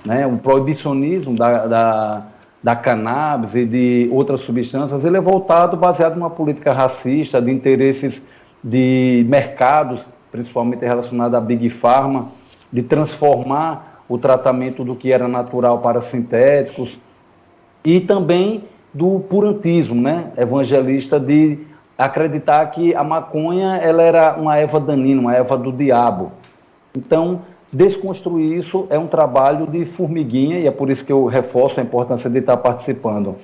né? O proibicionismo da cannabis e de outras substâncias, ele é voltado, baseado numa política racista, de interesses de mercados, principalmente relacionado à Big Pharma, de transformar o tratamento do que era natural para sintéticos, e também do purantismo, né, evangelista, de acreditar que a maconha ela era uma erva danina, uma erva do diabo. Então, desconstruir isso é um trabalho de formiguinha, e é por isso que eu reforço a importância de estar participando.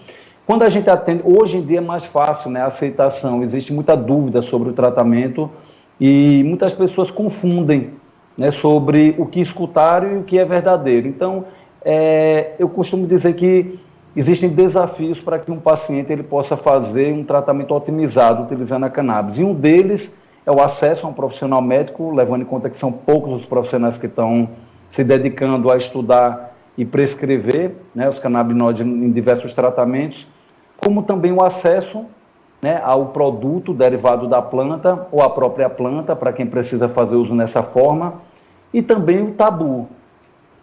Quando a gente atende, hoje em dia é mais fácil, né, a aceitação, existe muita dúvida sobre o tratamento, e muitas pessoas confundem, né, sobre o que escutaram e o que é verdadeiro. Então, eu costumo dizer que existem desafios para que um paciente ele possa fazer um tratamento otimizado utilizando a cannabis. E um deles é o acesso a um profissional médico, levando em conta que são poucos os profissionais que estão se dedicando a estudar e prescrever, né, os canabinoides em diversos tratamentos, como também o acesso, né, ao produto derivado da planta ou a própria planta, para quem precisa fazer uso nessa forma, e também o tabu.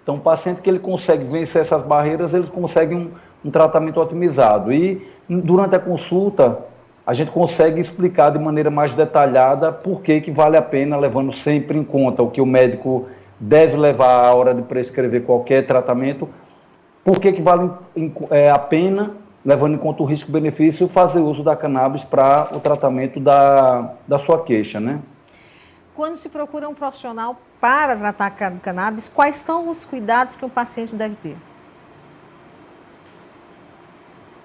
Então, o paciente que ele consegue vencer essas barreiras, ele consegue um tratamento otimizado. E, durante a consulta, a gente consegue explicar de maneira mais detalhada por que vale a pena, levando sempre em conta o que o médico deve levar à hora de prescrever qualquer tratamento, por que vale a pena, levando em conta o risco-benefício, fazer uso da cannabis para o tratamento da sua queixa, né? Quando se procura um profissional para tratar cannabis, quais são os cuidados que o paciente deve ter?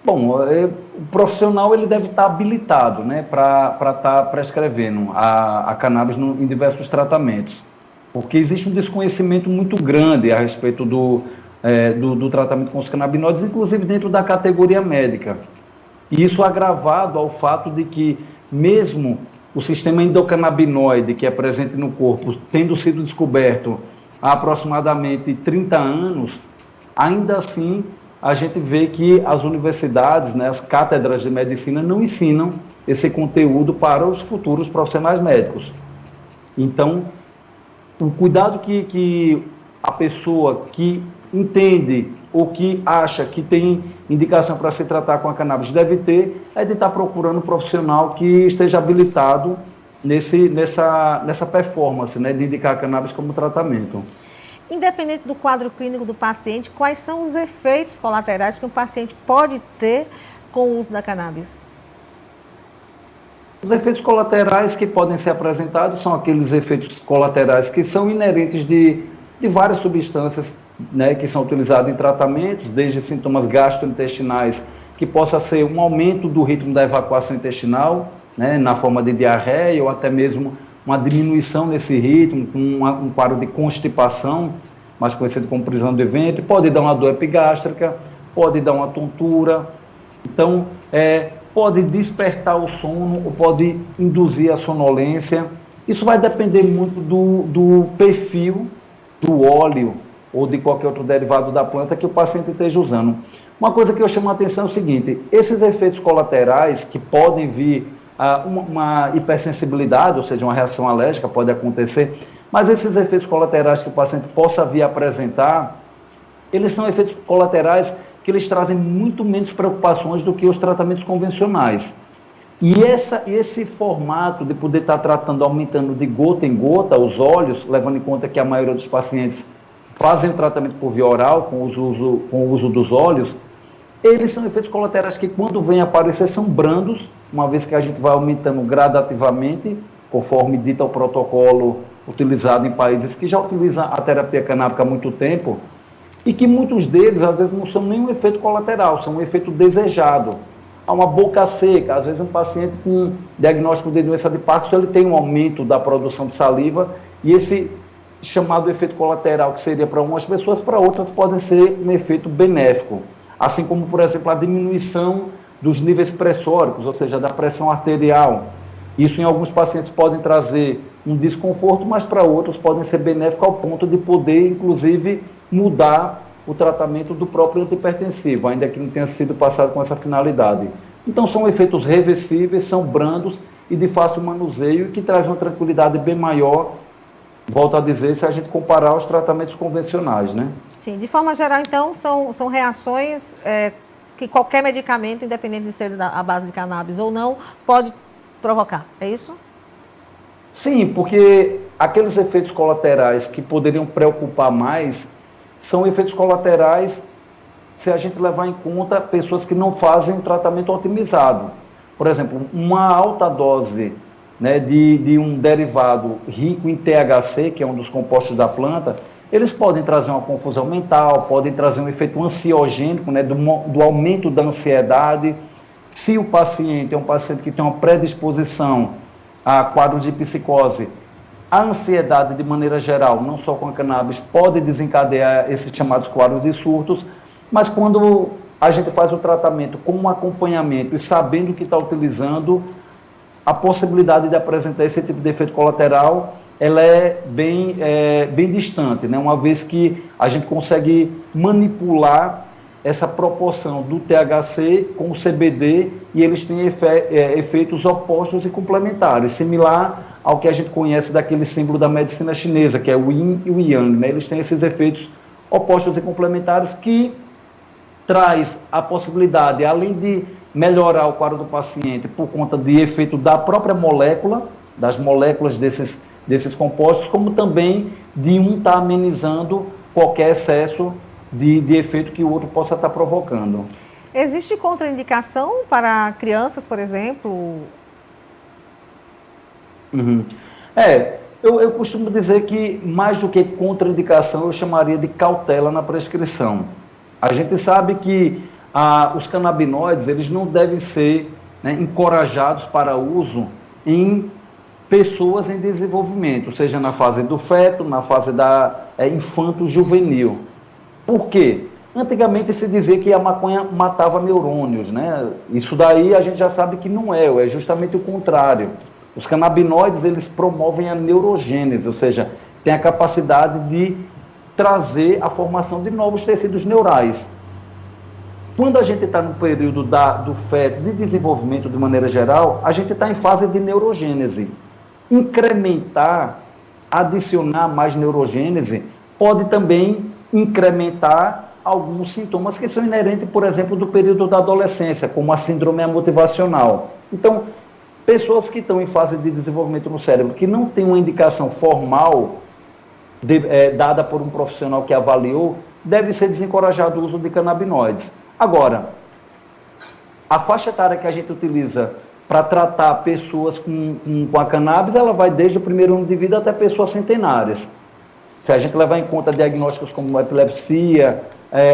Bom, o profissional ele deve estar habilitado, né, para estar prescrevendo a cannabis em diversos tratamentos, porque existe um desconhecimento muito grande a respeito do tratamento com os canabinoides, inclusive dentro da categoria médica. E isso agravado ao fato de que, mesmo o sistema endocannabinoide que é presente no corpo, tendo sido descoberto há aproximadamente 30 anos, ainda assim a gente vê que as universidades, né, as cátedras de medicina não ensinam esse conteúdo para os futuros profissionais médicos. Então, o cuidado que a pessoa que entende ou que acha que tem indicação para se tratar com a cannabis deve ter, é de estar procurando um profissional que esteja habilitado nessa performance, né, de indicar a cannabis como tratamento. Independente do quadro clínico do paciente, quais são os efeitos colaterais que o paciente pode ter com o uso da cannabis? Os efeitos colaterais que podem ser apresentados são aqueles efeitos colaterais que são inerentes de várias substâncias, né, que são utilizadas em tratamentos, desde sintomas gastrointestinais, que possa ser um aumento do ritmo da evacuação intestinal, né, na forma de diarreia, ou até mesmo uma diminuição nesse ritmo, com um quadro de constipação, mais conhecido como prisão de ventre, pode dar uma dor epigástrica, pode dar uma tontura, então pode despertar o sono ou pode induzir a sonolência. Isso vai depender muito do perfil do óleo ou de qualquer outro derivado da planta que o paciente esteja usando. Uma coisa que eu chamo a atenção é o seguinte: esses efeitos colaterais que podem vir uma hipersensibilidade, ou seja, uma reação alérgica pode acontecer, mas esses efeitos colaterais que o paciente possa vir a apresentar, eles são efeitos colaterais que eles trazem muito menos preocupações do que os tratamentos convencionais. E esse formato de poder estar tratando, aumentando de gota em gota os óleos, levando em conta que a maioria dos pacientes fazem o tratamento por via oral, com o uso dos óleos, eles são efeitos colaterais que, quando vêm aparecer, são brandos, uma vez que a gente vai aumentando gradativamente, conforme dita o protocolo utilizado em países que já utilizam a terapia canábica há muito tempo, e que muitos deles, às vezes, não são nem um efeito colateral, são um efeito desejado. Há uma boca seca, às vezes um paciente com diagnóstico de doença de Parkinson, ele tem um aumento da produção de saliva, E esse chamado efeito colateral, que seria para umas pessoas, para outras pode ser um efeito benéfico. Assim como, por exemplo, a diminuição dos níveis pressóricos, ou seja, da pressão arterial. Isso em alguns pacientes podem trazer um desconforto, mas para outros podem ser benéficos ao ponto de poder, inclusive, mudar o tratamento do próprio antihipertensivo, ainda que não tenha sido passado com essa finalidade. Então são efeitos reversíveis, são brandos e de fácil manuseio e que traz uma tranquilidade bem maior, volto a dizer, se a gente comparar aos tratamentos convencionais, né? Sim, de forma geral, então, são reações que qualquer medicamento, independente de ser à base de cannabis ou não, pode provocar, é isso? Sim, porque aqueles efeitos colaterais que poderiam preocupar mais são efeitos colaterais se a gente levar em conta pessoas que não fazem um tratamento otimizado. Por exemplo, uma alta dose, né, de um derivado rico em THC, que é um dos compostos da planta, eles podem trazer uma confusão mental, podem trazer um efeito ansiogênico, né, do aumento da ansiedade. Se o paciente é um paciente que tem uma predisposição a quadros de psicose, a ansiedade, de maneira geral, não só com a cannabis, pode desencadear esses chamados quadros de surtos, mas quando a gente faz o tratamento com um acompanhamento e sabendo que está utilizando, a possibilidade de apresentar esse tipo de efeito colateral, ela é bem distante, né? Uma vez que a gente consegue manipular essa proporção do THC com o CBD e eles têm efeitos opostos e complementares, similar ao que a gente conhece daquele símbolo da medicina chinesa, que é o Yin e o Yang, né? Eles têm esses efeitos opostos e complementares que traz a possibilidade, além de melhorar o quadro do paciente por conta de efeito da própria molécula, das moléculas desses compostos, como também de um estar amenizando qualquer excesso de efeito que o outro possa estar provocando. Existe contraindicação para crianças, por exemplo? Uhum. Eu costumo dizer que mais do que contraindicação, eu chamaria de cautela na prescrição. A gente sabe que os canabinoides, eles não devem ser, né, encorajados para uso em pessoas em desenvolvimento, seja na fase do feto, na fase da infanto-juvenil. Por quê? Antigamente se dizia que a maconha matava neurônios, né? Isso daí a gente já sabe que não é justamente o contrário. Os canabinoides, eles promovem a neurogênese, ou seja, tem a capacidade de trazer a formação de novos tecidos neurais. Quando a gente está no período do feto, de desenvolvimento de maneira geral, a gente está em fase de neurogênese. Incrementar, adicionar mais neurogênese, pode também incrementar alguns sintomas que são inerentes, por exemplo, do período da adolescência, como a síndrome amotivacional. Então, pessoas que estão em fase de desenvolvimento no cérebro, que não tem uma indicação formal dada por um profissional que avaliou, deve ser desencorajado o uso de canabinoides. Agora, a faixa etária que a gente utiliza para tratar pessoas com a cannabis, ela vai desde o primeiro ano de vida até pessoas centenárias. Se a gente levar em conta diagnósticos como epilepsia,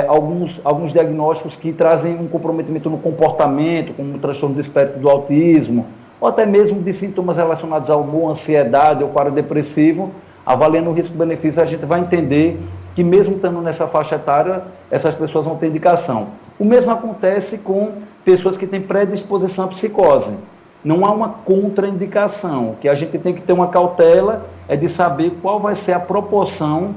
alguns diagnósticos que trazem um comprometimento no comportamento, como o transtorno do espectro do autismo, ou até mesmo de sintomas relacionados ao humor, ansiedade ou quadro depressivo, avaliando o risco-benefício, a gente vai entender que mesmo estando nessa faixa etária, essas pessoas vão ter indicação. O mesmo acontece com pessoas que têm predisposição à psicose. Não há uma contraindicação. O que a gente tem que ter uma cautela é de saber qual vai ser a proporção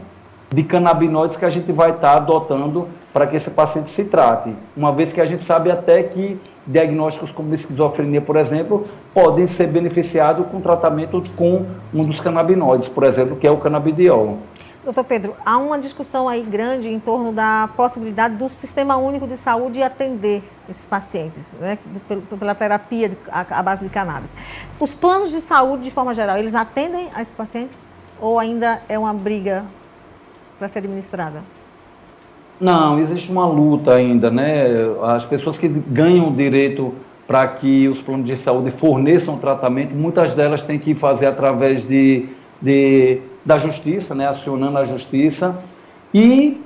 de canabinoides que a gente vai estar adotando para que esse paciente se trate. Uma vez que a gente sabe até que diagnósticos como esquizofrenia, por exemplo, podem ser beneficiados com tratamento com um dos canabinoides, por exemplo, que é o canabidiol. Doutor Pedro, há uma discussão aí grande em torno da possibilidade do Sistema Único de Saúde atender esses pacientes, né, pela terapia à base de cannabis. Os planos de saúde, de forma geral, eles atendem a esses pacientes? Ou ainda é uma briga para ser administrada? Não, existe uma luta ainda, né? As pessoas que ganham o direito para que os planos de saúde forneçam tratamento, muitas delas têm que fazer através da justiça, né, acionando a justiça, e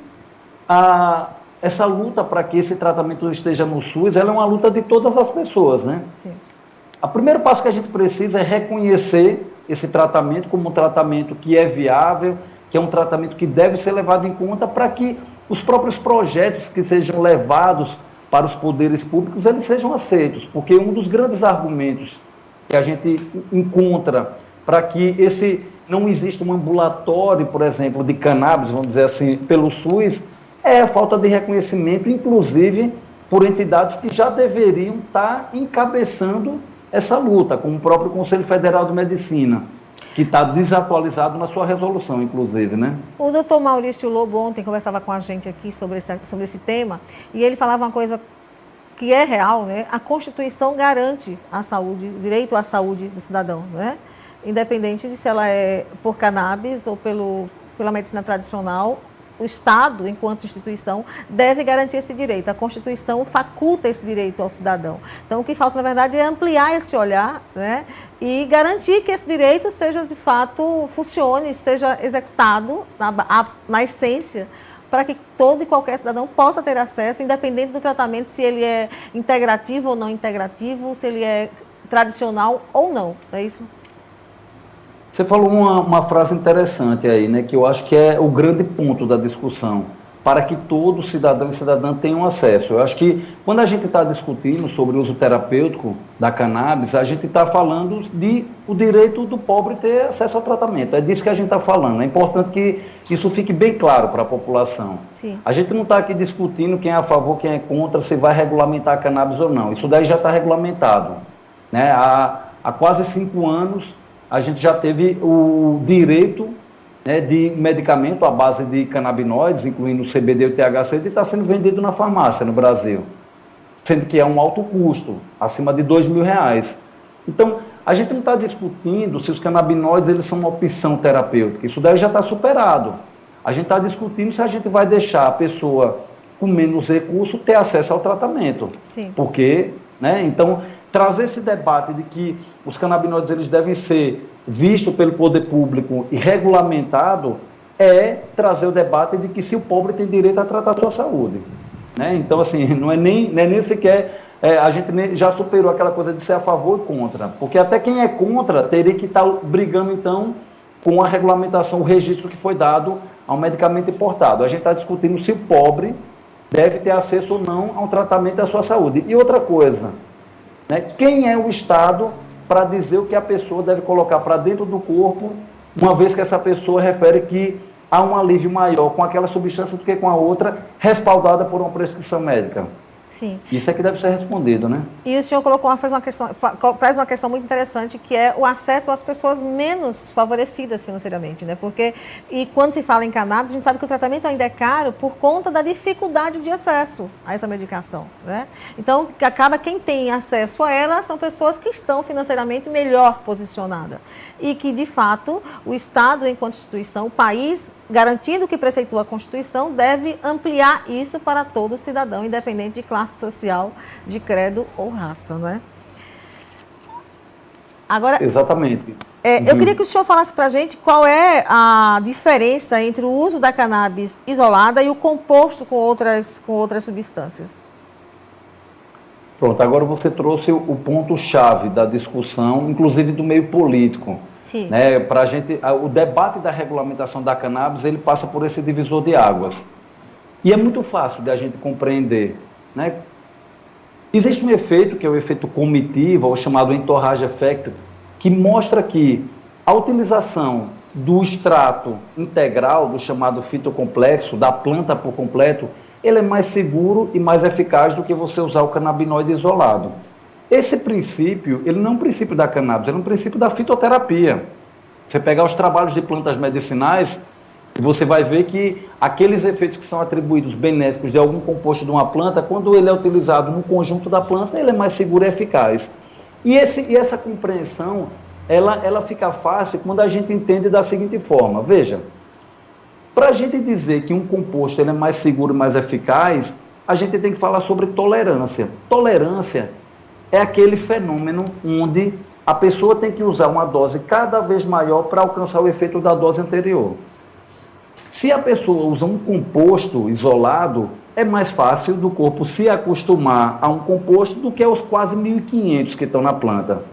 essa luta para que esse tratamento esteja no SUS, ela é uma luta de todas as pessoas, né? Sim. O primeiro passo que a gente precisa é reconhecer esse tratamento como um tratamento que é viável, que é um tratamento que deve ser levado em conta para que os próprios projetos que sejam levados para os poderes públicos, eles sejam aceitos, porque um dos grandes argumentos que a gente encontra para que não exista um ambulatório, por exemplo, de cannabis, vamos dizer assim, pelo SUS, é a falta de reconhecimento, inclusive por entidades que já deveriam estar encabeçando essa luta, como o próprio Conselho Federal de Medicina, que está desatualizado na sua resolução, inclusive, né? O doutor Maurício Lobo ontem conversava com a gente aqui sobre esse tema, e ele falava uma coisa que é real, né? A Constituição garante a saúde, o direito à saúde do cidadão, né? Independente de se ela é por cannabis ou pela medicina tradicional, o Estado, enquanto instituição, deve garantir esse direito. A Constituição faculta esse direito ao cidadão. Então, o que falta, na verdade, é ampliar esse olhar, né, e garantir que esse direito seja, de fato, funcione, seja executado na essência, para que todo e qualquer cidadão possa ter acesso, independente do tratamento, se ele é integrativo ou não integrativo, se ele é tradicional ou não. É isso? Você falou uma frase interessante aí, né, que eu acho que é o grande ponto da discussão, para que todo cidadão e cidadã tenham acesso. Eu acho que quando a gente está discutindo sobre o uso terapêutico da cannabis, a gente está falando de o direito do pobre ter acesso ao tratamento. É disso que a gente está falando. É importante que isso fique bem claro para a população. Sim. A gente não está aqui discutindo quem é a favor, quem é contra, se vai regulamentar a cannabis ou não. Isso daí já está regulamentado, né? Há quase 5 anos, a gente já teve o direito, né, de medicamento à base de canabinoides, incluindo o CBD e o THC, de estar sendo vendido na farmácia no Brasil, sendo que é um alto custo, acima de R$2.000. Então, a gente não está discutindo se os canabinoides eles são uma opção terapêutica, isso daí já está superado. A gente está discutindo se a gente vai deixar a pessoa com menos recurso ter acesso ao tratamento. Sim. Porque, né, então, trazer esse debate de que os canabinoides eles devem ser vistos pelo poder público e regulamentado é trazer o debate de que se o pobre tem direito a tratar a sua saúde, né? Então, assim, não é nem sequer, a gente já superou aquela coisa de ser a favor e contra, porque até quem é contra teria que estar brigando, então, com a regulamentação, o registro que foi dado a um medicamento importado. A gente está discutindo se o pobre deve ter acesso ou não a um tratamento da sua saúde. E outra coisa, né? Quem é o Estado para dizer o que a pessoa deve colocar para dentro do corpo, uma vez que essa pessoa refere que há um alívio maior com aquela substância do que com a outra, respaldada por uma prescrição médica? Sim. Isso é que deve ser respondido, né? E o senhor traz uma questão muito interessante, que é o acesso às pessoas menos favorecidas financeiramente, né? Porque, e quando se fala em cannabis, a gente sabe que o tratamento ainda é caro por conta da dificuldade de acesso a essa medicação, né? Então, acaba quem tem acesso a ela são pessoas que estão financeiramente melhor posicionadas. E que, de fato, o Estado, enquanto instituição, o país, garantindo que preceitua a Constituição, deve ampliar isso para todo cidadão, independente de classe social, de credo ou raça, não é? Agora, exatamente. Eu queria que o senhor falasse para a gente qual é a diferença entre o uso da cannabis isolada e o composto com outras substâncias. Pronto, agora você trouxe o ponto-chave da discussão, inclusive do meio político. Sim. Né? Pra gente, o debate da regulamentação da cannabis, ele passa por esse divisor de águas. E é muito fácil de a gente compreender, né? Existe um efeito, que é o efeito comitiva, ou chamado entourage effect, que mostra que a utilização do extrato integral, do chamado fitocomplexo, da planta por completo, ele é mais seguro e mais eficaz do que você usar o canabinoide isolado. Esse princípio, ele não é um princípio da cannabis, ele é um princípio da fitoterapia. Você pegar os trabalhos de plantas medicinais, você vai ver que aqueles efeitos que são atribuídos benéficos de algum composto de uma planta, quando ele é utilizado no conjunto da planta, ele é mais seguro e eficaz. E essa compreensão, ela fica fácil quando a gente entende da seguinte forma. Veja, para a gente dizer que um composto ele é mais seguro e mais eficaz, a gente tem que falar sobre tolerância. Tolerância é aquele fenômeno onde a pessoa tem que usar uma dose cada vez maior para alcançar o efeito da dose anterior. Se a pessoa usa um composto isolado, é mais fácil do corpo se acostumar a um composto do que aos quase 1.500 que estão na planta.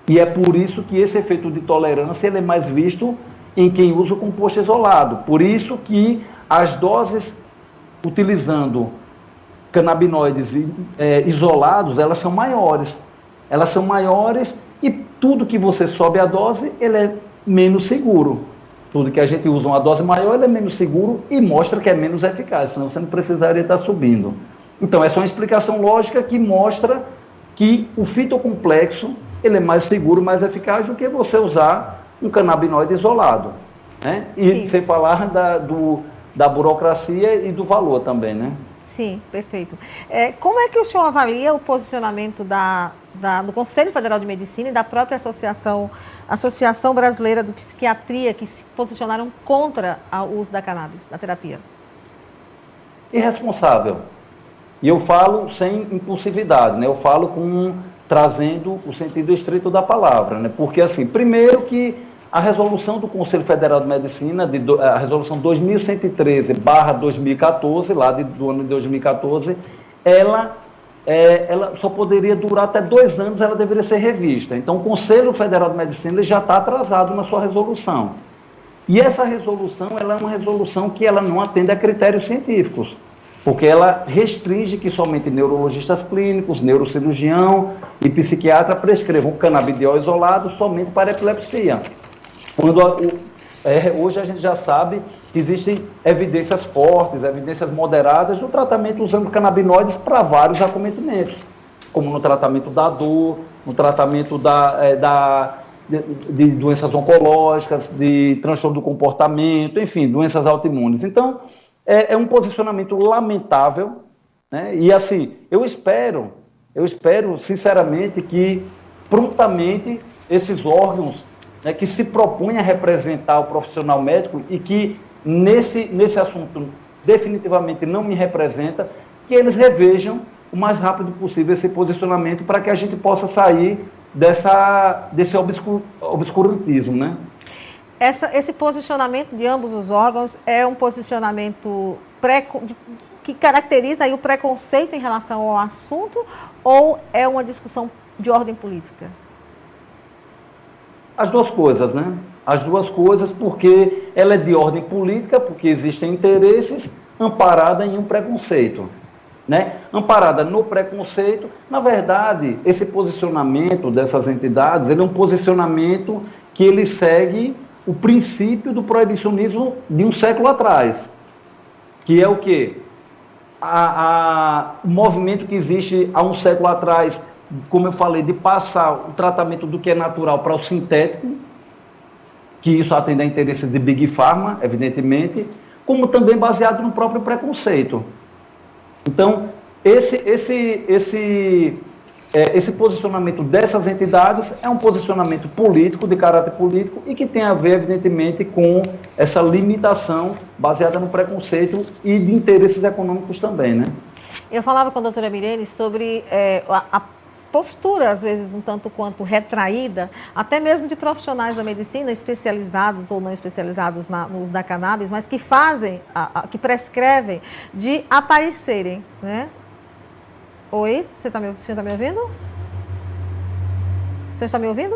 E é por isso que esse efeito de tolerância ele é mais visto em quem usa o composto isolado. Por isso que as doses utilizando canabinoides isolados, elas são maiores. Elas são maiores e tudo que você sobe a dose, ele é menos seguro. Tudo que a gente usa uma dose maior, ele é menos seguro e mostra que é menos eficaz, senão você não precisaria estar subindo. Então, essa é uma explicação lógica que mostra que o fitocomplexo, ele é mais seguro, mais eficaz do que você usar um canabinoide isolado, né? E Sim. sem falar da burocracia e do valor também, né? Sim, perfeito. Como é que o senhor avalia o posicionamento do Conselho Federal de Medicina e da própria Associação Brasileira de Psiquiatria, que se posicionaram contra o uso da cannabis, da terapia? Irresponsável. E eu falo sem impulsividade, né? Eu falo trazendo o sentido estrito da palavra, né? Porque, assim, primeiro que a resolução do Conselho Federal de Medicina, a resolução 2113/2014, lá do ano de 2014, ela só poderia durar até 2 anos, ela deveria ser revista. Então, o Conselho Federal de Medicina ele já está atrasado na sua resolução. E essa resolução, ela é uma resolução que ela não atende a critérios científicos, porque ela restringe que somente neurologistas clínicos, neurocirurgião e psiquiatra prescrevam canabidiol isolado somente para epilepsia. Hoje a gente já sabe que existem evidências fortes, evidências moderadas no tratamento usando canabinoides para vários acometimentos, como no tratamento da dor, no tratamento de doenças oncológicas, de transtorno do comportamento, enfim, doenças autoimunes. Então, é um posicionamento lamentável, né? E assim, eu espero sinceramente que prontamente esses órgãos, né, que se propõem a representar o profissional médico e que nesse assunto definitivamente não me representa, que eles revejam o mais rápido possível esse posicionamento para que a gente possa sair desse obscurantismo, né? Esse posicionamento de ambos os órgãos é um posicionamento que caracteriza aí o preconceito em relação ao assunto ou é uma discussão de ordem política? As duas coisas, né? As duas coisas, porque ela é de ordem política, porque existem interesses, amparada em um preconceito, né? Amparada no preconceito, na verdade, esse posicionamento dessas entidades, ele é um posicionamento que ele segue o princípio do proibicionismo de um século atrás, que é o quê? O movimento que existe há um século atrás, como eu falei, de passar o tratamento do que é natural para o sintético, que isso atende a interesses de Big Pharma, evidentemente, como também baseado no próprio preconceito. Então, esse posicionamento dessas entidades é um posicionamento político, de caráter político, e que tem a ver, evidentemente, com essa limitação baseada no preconceito e de interesses econômicos também, né? Eu falava com a doutora Mirene sobre a postura, às vezes, um tanto quanto retraída, até mesmo de profissionais da medicina, especializados ou não especializados no uso da cannabis, mas que que prescrevem de aparecerem, né? Oi, você está me ouvindo? O senhor está me ouvindo?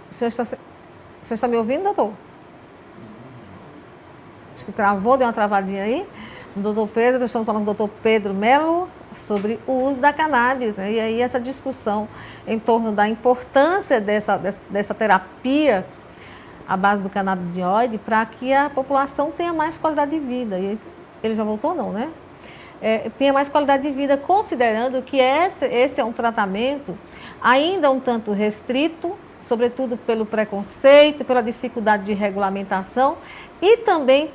O senhor está me ouvindo, doutor? Acho que travou, deu uma travadinha aí. Doutor Pedro, estamos falando com o doutor Pedro Melo sobre o uso da cannabis, né? E aí essa discussão em torno da importância dessa terapia à base do canabinoide para que a população tenha mais qualidade de vida. E ele já voltou, não, né? Tenha mais qualidade de vida, considerando que esse é um tratamento ainda um tanto restrito, sobretudo pelo preconceito, pela dificuldade de regulamentação e também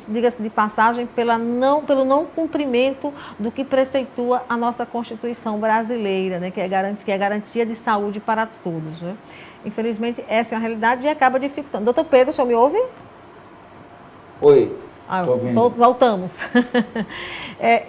diga-se de passagem, pelo não cumprimento do que preceitua a nossa Constituição brasileira, né, que é garantia de saúde para todos, né? Infelizmente, essa é uma realidade e acaba dificultando. Doutor Pedro, o senhor me ouve? Oi. Voltamos.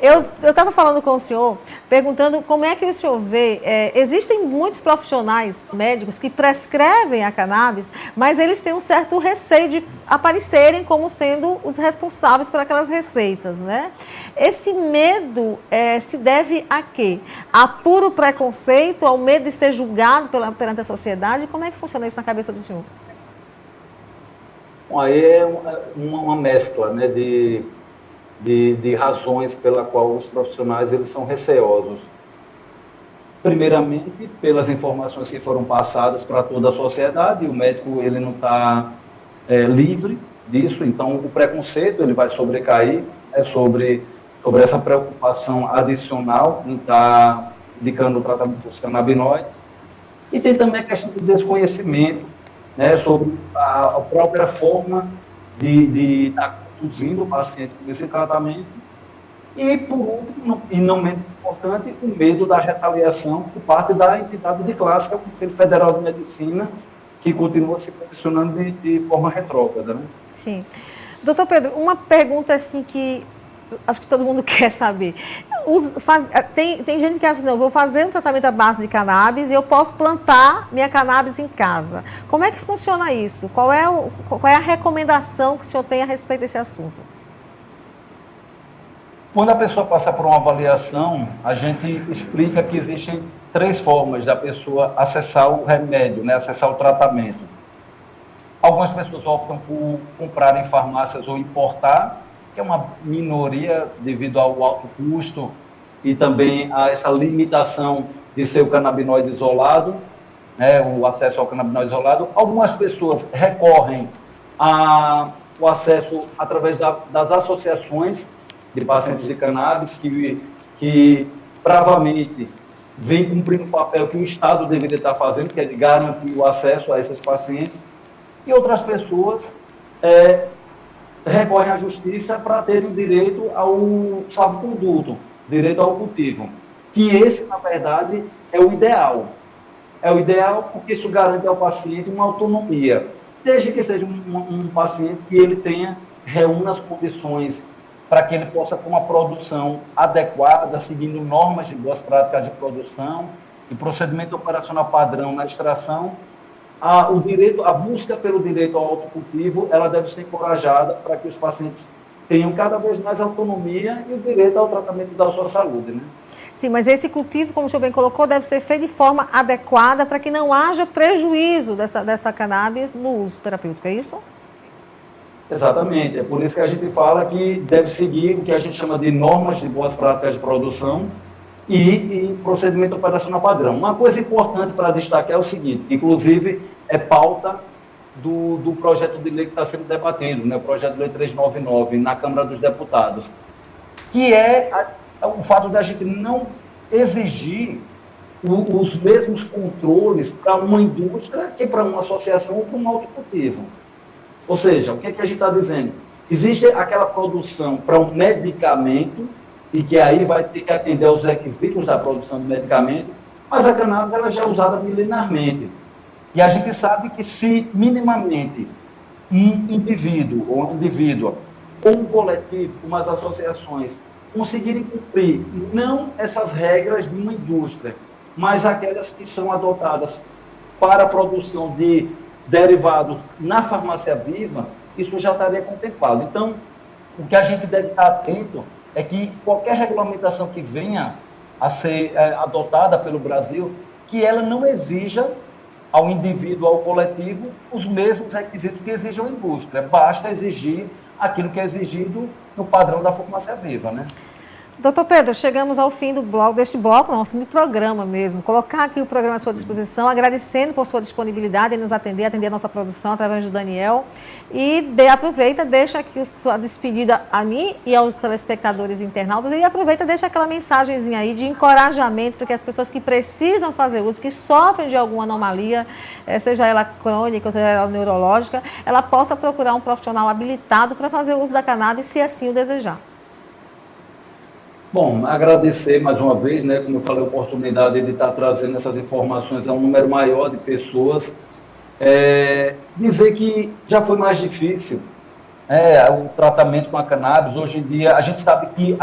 Eu estava falando com o senhor, perguntando como é que o senhor vê. Existem muitos profissionais médicos que prescrevem a cannabis, mas eles têm um certo receio de aparecerem como sendo os responsáveis por aquelas receitas, né? Esse medo se deve a quê? A puro preconceito, ao medo de ser julgado perante a sociedade? Como é que funciona isso na cabeça do senhor? Bom, aí é uma mescla, né, de razões pela qual os profissionais eles são receosos. Primeiramente, pelas informações que foram passadas para toda a sociedade, o médico ele não está livre disso, então o preconceito ele vai sobrecair sobre essa preocupação adicional em estar indicando o tratamento dos canabinoides. E tem também a questão do desconhecimento, né, sobre a própria forma de estar conduzindo o paciente nesse tratamento. E, por último, e não menos importante, o medo da retaliação por parte da entidade de classe, que é o Conselho Federal de Medicina, que continua se posicionando de forma retrógrada. Né? Sim. Doutor Pedro, uma pergunta assim que acho que todo mundo quer saber. Tem gente que acha assim, não, eu vou fazer um tratamento à base de cannabis e eu posso plantar minha cannabis em casa. Como é que funciona isso? Qual é a recomendação que o senhor tem a respeito desse assunto? Quando a pessoa passa por uma avaliação, a gente explica que existem 3 formas da pessoa acessar o remédio, né, acessar o tratamento. Algumas pessoas optam por comprar em farmácias ou importar, que é uma minoria devido ao alto custo e também a essa limitação de ser o canabinoide isolado, né, o acesso ao canabinoide isolado. Algumas pessoas recorrem ao acesso através das associações de pacientes de cannabis, que bravamente vem cumprindo o papel que o Estado deveria estar fazendo, que é de garantir o acesso a esses pacientes, e outras pessoas recorrem à justiça para terem direito ao salvo-conduto, direito ao cultivo, que esse, na verdade, é o ideal. É o ideal porque isso garante ao paciente uma autonomia, desde que seja um paciente que ele reúna as condições para que ele possa ter uma produção adequada, seguindo normas de boas práticas de produção e procedimento operacional padrão na extração. A busca pelo direito ao autocultivo, ela deve ser encorajada para que os pacientes tenham cada vez mais autonomia e o direito ao tratamento da sua saúde, né? Sim, mas esse cultivo, como o senhor bem colocou, deve ser feito de forma adequada para que não haja prejuízo dessa cannabis no uso terapêutico, é isso? Exatamente, é por isso que a gente fala que deve seguir o que a gente chama de normas de boas práticas de produção e procedimento operacional padrão. Uma coisa importante para destacar é o seguinte, que inclusive é pauta do projeto de lei que está sendo debatido, né, o projeto de lei 399, na Câmara dos Deputados, que é o fato de a gente não exigir os mesmos controles para uma indústria que para uma associação ou para um autocultivo. Ou seja, o que a gente está dizendo? Existe aquela produção para um medicamento, e que aí vai ter que atender aos requisitos da produção do medicamento, mas a cannabis ela já é usada milenarmente. E a gente sabe que se minimamente um indivíduo ou um coletivo, como as associações, conseguirem cumprir não essas regras de uma indústria, mas aquelas que são adotadas para a produção de derivados na farmácia viva, isso já estaria contemplado. Então, o que a gente deve estar atento é que qualquer regulamentação que venha a ser adotada pelo Brasil, que ela não exija ao indivíduo, ao coletivo, os mesmos requisitos que exige a indústria. Basta exigir aquilo que é exigido no padrão da farmácia viva, né? Doutor Pedro, chegamos ao fim ao fim do programa mesmo. Colocar aqui o programa à sua disposição, agradecendo por sua disponibilidade em nos atender a nossa produção através do Daniel. E aproveita, deixa aqui a sua despedida a mim e aos telespectadores internautas. E aproveita, deixa aquela mensagenzinha aí de encorajamento para que as pessoas que precisam fazer uso, que sofrem de alguma anomalia, seja ela crônica ou seja ela neurológica, ela possa procurar um profissional habilitado para fazer uso da cannabis, se assim o desejar. Bom, agradecer mais uma vez, né, como eu falei, a oportunidade de estar trazendo essas informações a um número maior de pessoas. Dizer que já foi mais difícil o tratamento com a cannabis. Hoje em dia, a gente sabe que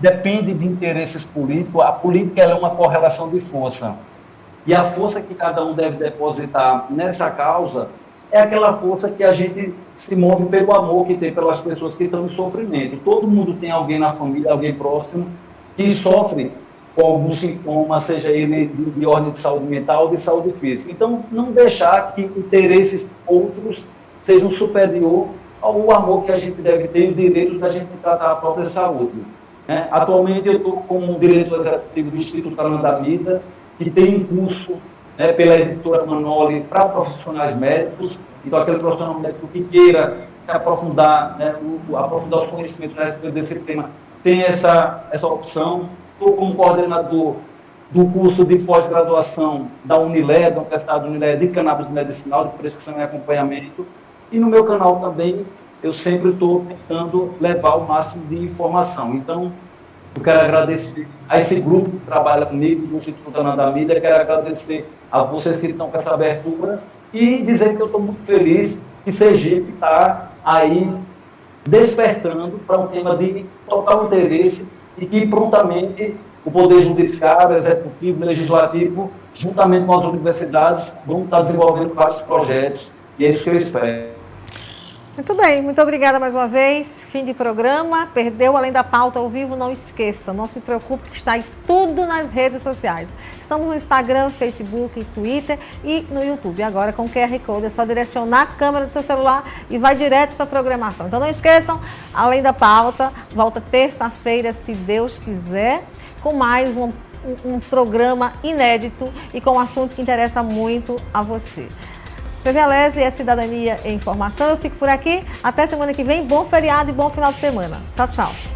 depende de interesses políticos. A política ela é uma correlação de força. E a força que cada um deve depositar nessa causa é aquela força que a gente se move pelo amor que tem pelas pessoas que estão em sofrimento. Todo mundo tem alguém na família, alguém próximo, que sofre com algum sintoma, seja ele de ordem de saúde mental ou de saúde física. Então, não deixar que interesses outros sejam superior ao amor que a gente deve ter e o direito da gente tratar a própria saúde. Atualmente, eu estou como diretor executivo do Instituto Alain da Vida, que tem um curso pela editora Manoli para profissionais médicos. Então, aquele profissional médico que queira se aprofundar, aprofundar os conhecimentos a respeito desse tema, tem essa opção. Estou como coordenador do curso de pós-graduação da Uniler, da Universidade Uniler de Cannabis Medicinal, de prescrição e acompanhamento. E no meu canal também, eu sempre estou tentando levar o máximo de informação. Então, eu quero agradecer a esse grupo que trabalha comigo, do Instituto Alain da Vida, quero agradecer a vocês que estão com essa abertura e dizer que eu estou muito feliz que Sergipe está aí despertando para um tema de total interesse e que prontamente o Poder Judiciário, Executivo, Legislativo, juntamente com as universidades, vão estar desenvolvendo vários projetos e é isso que eu espero. Muito bem, muito obrigada mais uma vez. Fim de programa. Perdeu Além da Pauta ao vivo? Não esqueça, não se preocupe que está aí tudo nas redes sociais. Estamos no Instagram, Facebook, Twitter e no YouTube. Agora com QR Code é só direcionar a câmera do seu celular e vai direto para a programação. Então não esqueçam, Além da Pauta volta terça-feira, se Deus quiser, com mais um programa inédito e com um assunto que interessa muito a você. TV Alesi é Cidadania e Informação. Eu fico por aqui. Até semana que vem. Bom feriado e bom final de semana. Tchau, tchau.